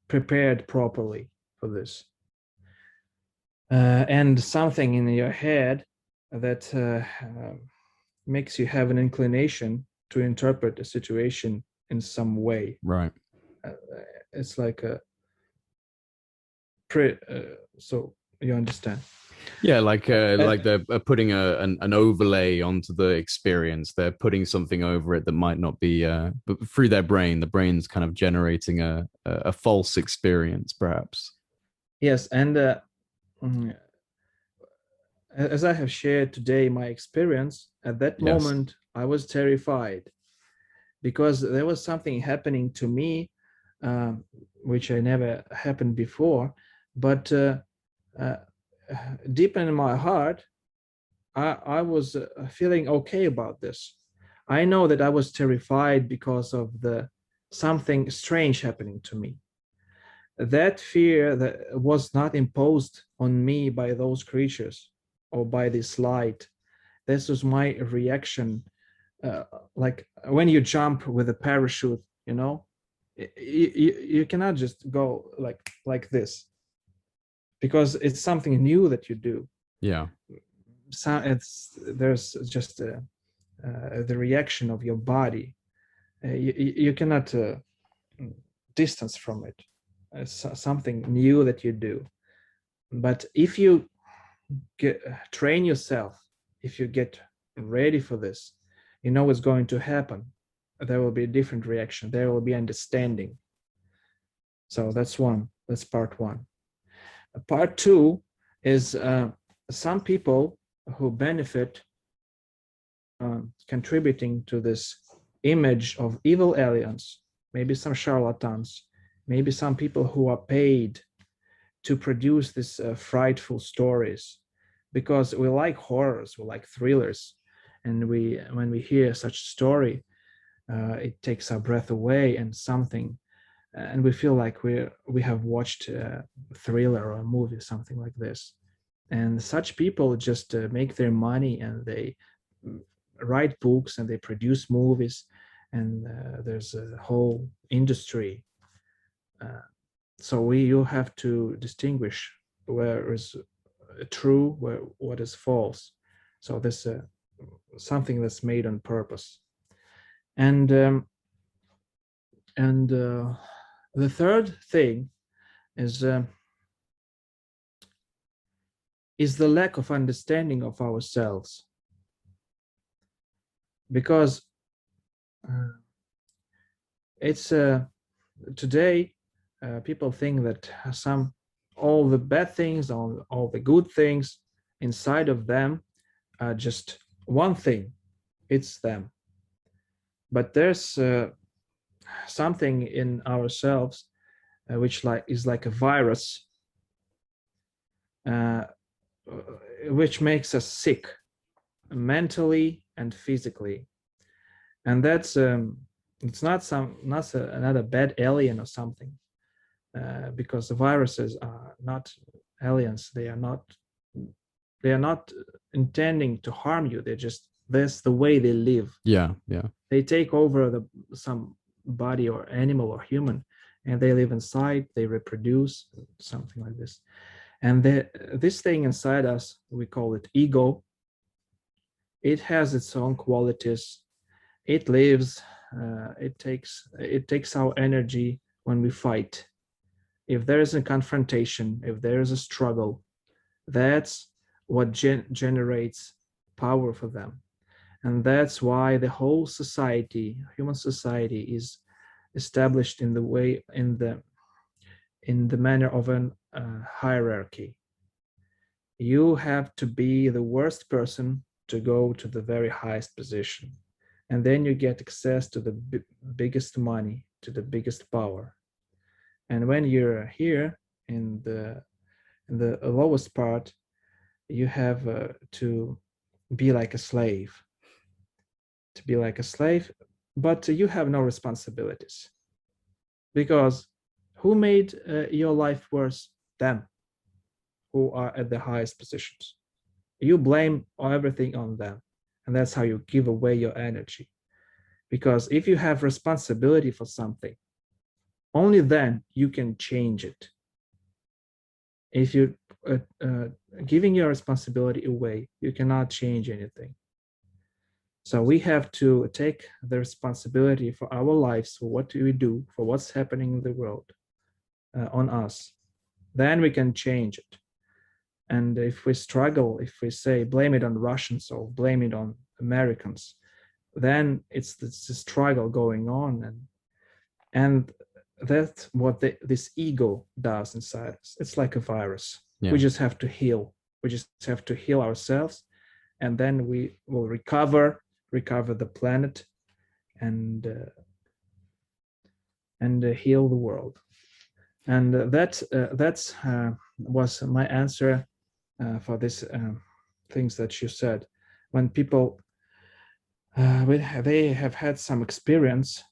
prepared properly for this, and something in your head that makes you have an inclination to interpret a situation in some way. Right. It's like a so you understand. Yeah, like they're putting an overlay onto the experience. They're putting something over it that might not be, but through their brain, the brain's kind of generating a false experience, perhaps. Yes, and mm, as I have shared today my experience, at that Yes. moment I was terrified because there was something happening to me, which I never happened before. But uh, deep in my heart, I was feeling okay about this. I know that I was terrified because of the something strange happening to me. That fear that was not imposed on me by those creatures or by this light. This was my reaction. Uh, like when you jump with a parachute, you cannot just go like this, because it's something new that you do. Yeah. So there's just the reaction of your body. You cannot distance from it. It's something new that you do. But if you train yourself, if you get ready for this, you know what's going to happen. There will be a different reaction. There will be understanding. So that's one. That's part one. Part two is some people who benefit contributing to this image of evil aliens, maybe some charlatans, maybe some people who are paid to produce these frightful stories, because we like horrors, we like thrillers, and when we hear such story, it takes our breath away, and we feel like we have watched a thriller or a movie, something like this. And such people just make their money, and they write books and they produce movies, and there's a whole industry. So you have to distinguish where is true, where what is false. So this something that's made on purpose. And the third thing is the lack of understanding of ourselves, because it's today people think that all the bad things, all the good things inside of them are just one thing, it's them. But there's something in ourselves which is like a virus, uh, which makes us sick. mentally and physically. And that's it's not a bad alien or something, because the viruses are not aliens. They are not intending to harm you. They're just, that's the way they live. Yeah, yeah. They take over some body or animal or human, and they live inside, they reproduce, something like this. And this thing inside us, we call it ego. It has its own qualities. It lives. It takes our energy when we fight. If there is a confrontation, if there is a struggle, that's what generates power for them. And that's why the whole society, human society, is established in the manner of an hierarchy. You have to be the worst person to go to the very highest position, and then you get access to the biggest money, to the biggest power. And when you're here in the lowest part, you have to be like a slave, but you have no responsibilities, because who made your life worse? Them, who are at the highest positions. You blame everything on them, and that's how you give away your energy. Because if you have responsibility for something, only then you can change it. If you're giving your responsibility away, you cannot change anything. So we have to take the responsibility for our lives, for what we do, for what's happening in the world, on us. Then we can change it. And if we struggle, if we say blame it on Russians or blame it on Americans, then it's this struggle going on, and that's what this ego does inside us. It's like a virus. Yeah. We just have to heal. We just have to heal ourselves, and then we will recover the planet, and heal the world. And that was my answer for this things that you said. When people they have had some experience,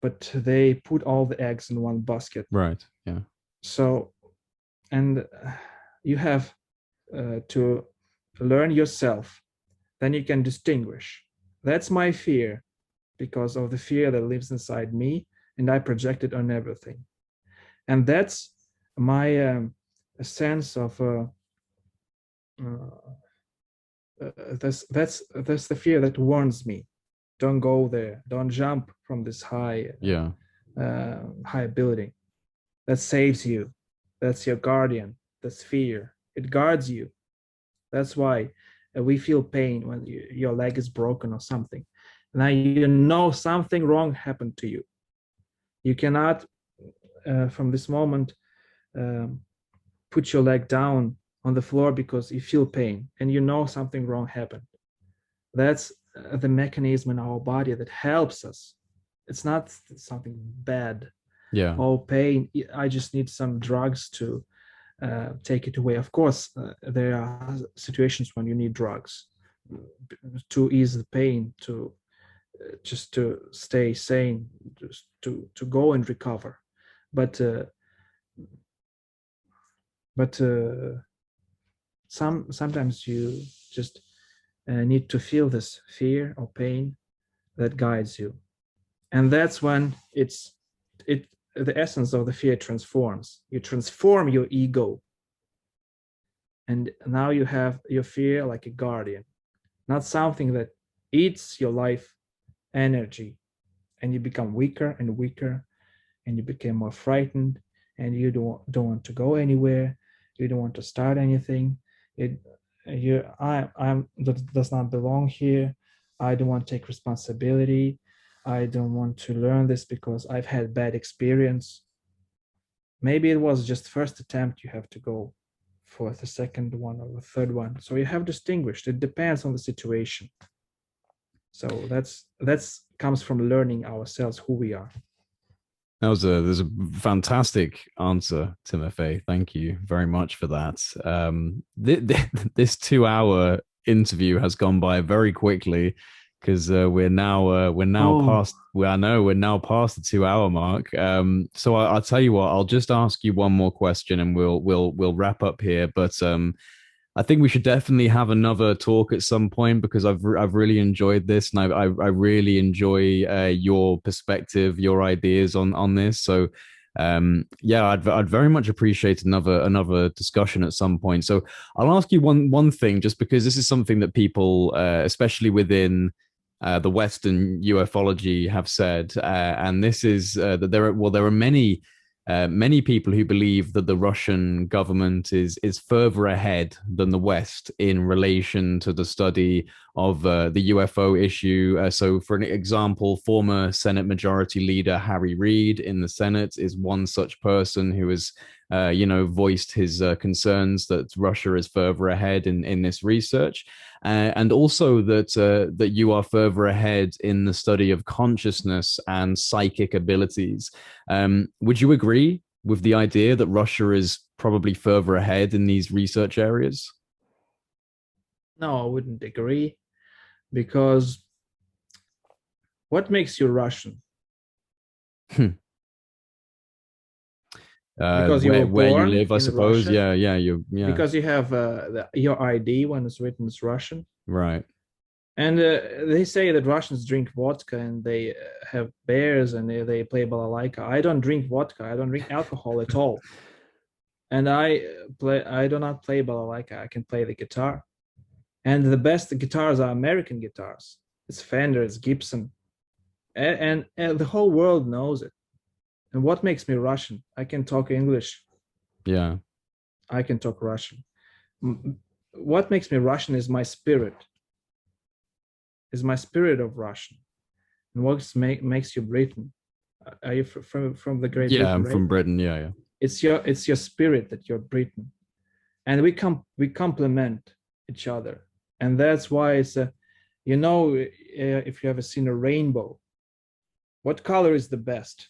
but they put all the eggs in one basket. Right. Yeah. So, and you have to learn yourself. Then you can distinguish. That's my fear, because of the fear that lives inside me, and I project it on everything. And that's my sense of that's the fear that warns me. Don't go there. Don't jump from this high building. That saves you. That's your guardian. That's fear. It guards you. That's why we feel pain when your leg is broken or something. Now you know something wrong happened to you. You cannot, from this moment, put your leg down on the floor because you feel pain and you know something wrong happened. That's the mechanism in our body that helps us. It's not something bad. Yeah. Oh, pain, I just need some drugs to take it away. Of course, there are situations when you need drugs to ease the pain, to just to stay sane, just to go and recover. But sometimes you just need to feel this fear or pain that guides you, and that's when the essence of the fear transforms. You transform your ego, and now you have your fear like a guardian, not something that eats your life energy, and you become weaker and weaker, and you become more frightened, and you don't want to go anywhere, you don't want to start anything. I'm that does not belong here. I don't want to take responsibility. I don't want to learn this because I've had bad experience. Maybe it was just first attempt, you have to go for the second one or the third one. So you have distinguished. It depends on the situation. So that's comes from learning ourselves who we are. There's a fantastic answer, Timofey. Thank you very much for that. This 2 hour interview has gone by very quickly because we're now Oh, past. Well, I know we're now past the 2 hour mark. So I'll tell you what. I'll just ask you one more question, and we'll wrap up here. But I think we should definitely have another talk at some point because I've really enjoyed this, and I really enjoy your perspective, your ideas on this. So yeah, I'd very much appreciate another discussion at some point. So I'll ask you one thing, just because this is something that people, especially within the Western ufology, have said, and this is that there are many people who believe that the Russian government is further ahead than the West in relation to the study of the UFO issue. So, for an example, former Senate Majority Leader Harry Reid in the Senate is one such person who has, voiced his concerns that Russia is further ahead in this research. And also that you are further ahead in the study of consciousness and psychic abilities. Would you agree with the idea that Russia is probably further ahead in these research areas? no, I wouldn't agree because what makes you Russian? Because you were Where you born live, I in suppose. Russia, Yeah, yeah, yeah, because you have your ID when it's written as Russian. right. And they say that Russians drink vodka and they have bears and they play balalaika. I don't drink vodka. I don't drink alcohol at all. And I do not play balalaika. I can play the guitar. And the best guitars are American guitars. It's Fender, it's Gibson, and the whole world knows it. And what makes me Russian? I can talk English. Yeah, I can talk Russian. What makes me Russian is my spirit. Is my spirit of Russian. And what makes you Britain? Are you from the Great yeah. Britain, I'm right? from Britain. Yeah, yeah. It's your spirit that you're Britain, and we complement each other, and that's why it's a, if you ever seen a rainbow, what color is the best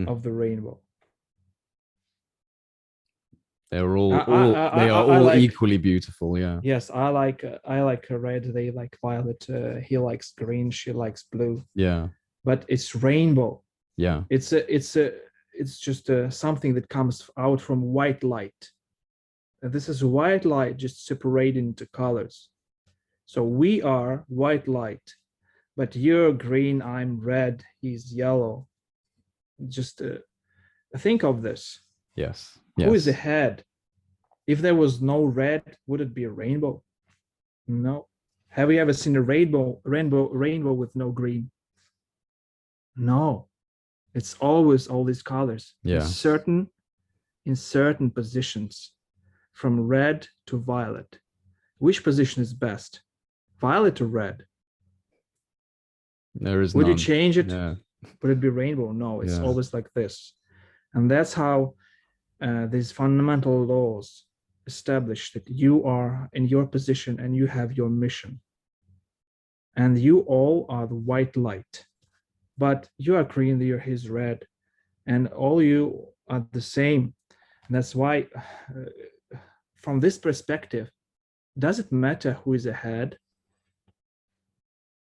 of the rainbow? They're I all I they I, are I all like equally beautiful. Yeah, yes, I like red. They like violet. He likes green. She likes blue. yeah, But it's rainbow. yeah. It's just something that comes out from white light. And this is white light just separated into colors. So we are white light, but you're green, I'm red, he's yellow. Just think of this. Yes, Who is yes. ahead? If there was no red, would it be a rainbow? No. Have you ever seen a rainbow with no green? No. It's always all these colors Yeah. in certain positions, from red to violet. Which position is best? Violet or red? There is Would you none. change it? Yeah, Would it be rainbow? No, it's yeah, always like this. And that's how these fundamental laws establish that you are in your position and you have your mission. And you all are the white light. But you are green, he's red. And all you are the same. And that's why, from this perspective, does it matter who is ahead?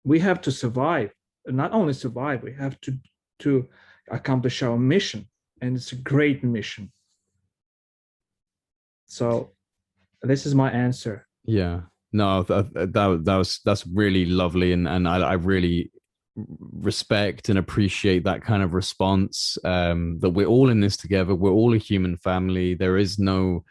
We have to survive. Not only survive, we have to accomplish our mission, and it's a great mission. So this is my answer. yeah. No, that's really lovely, and I really respect and appreciate that kind of response. That we're all in this together. We're all a human family. There is no,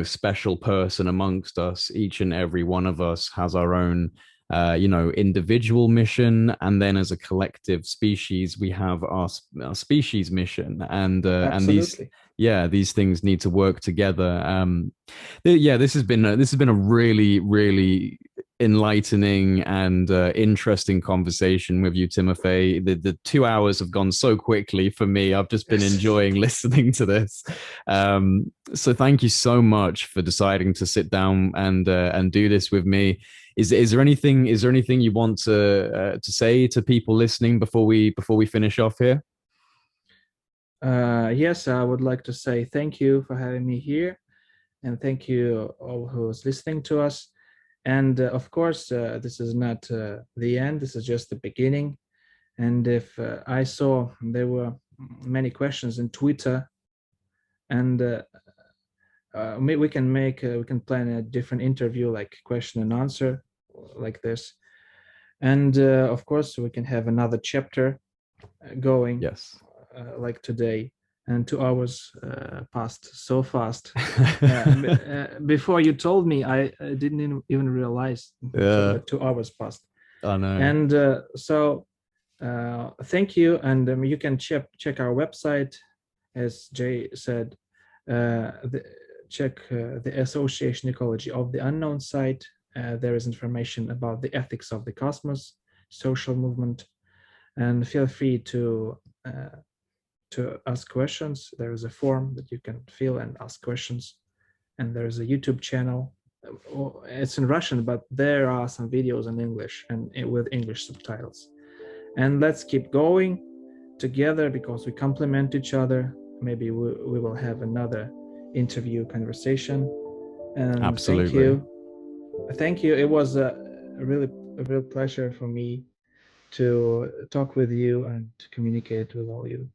special person amongst us. Each and every one of us has our own, individual mission, and then as a collective species, we have our species mission, and these, Absolutely. yeah, these things need to work together. Yeah, this has been a really, really enlightening and interesting conversation with you, Timofey. The 2 hours have gone so quickly for me. I've just been Yes. enjoying listening to this. So thank you so much for deciding to sit down and do this with me. Is there anything you want to say to people listening before we finish off here? Yes, I would like to say thank you for having me here, and thank you all who is listening to us. And of course, this is not the end. This is just the beginning. And if I saw there were many questions in Twitter, and we can plan a different interview, like question and answer, like this. And of course, we can have another chapter going, Yes. like today. And 2 hours passed so fast. Before you told me, I didn't even realize Yeah, that 2 hours passed. I know. And so thank you. And you can check our website, as Jay said. Check the Association Ecology of the Unknown site. There is information about the ethics of the cosmos, social movement, and feel free to ask questions. There is a form that you can fill and ask questions, and there is a YouTube channel. It's in Russian, but there are some videos in English and with English subtitles. And let's keep going together because we complement each other. Maybe we will have another interview conversation. And Absolutely. thank you. It was a real pleasure for me to talk with you and to communicate with all you.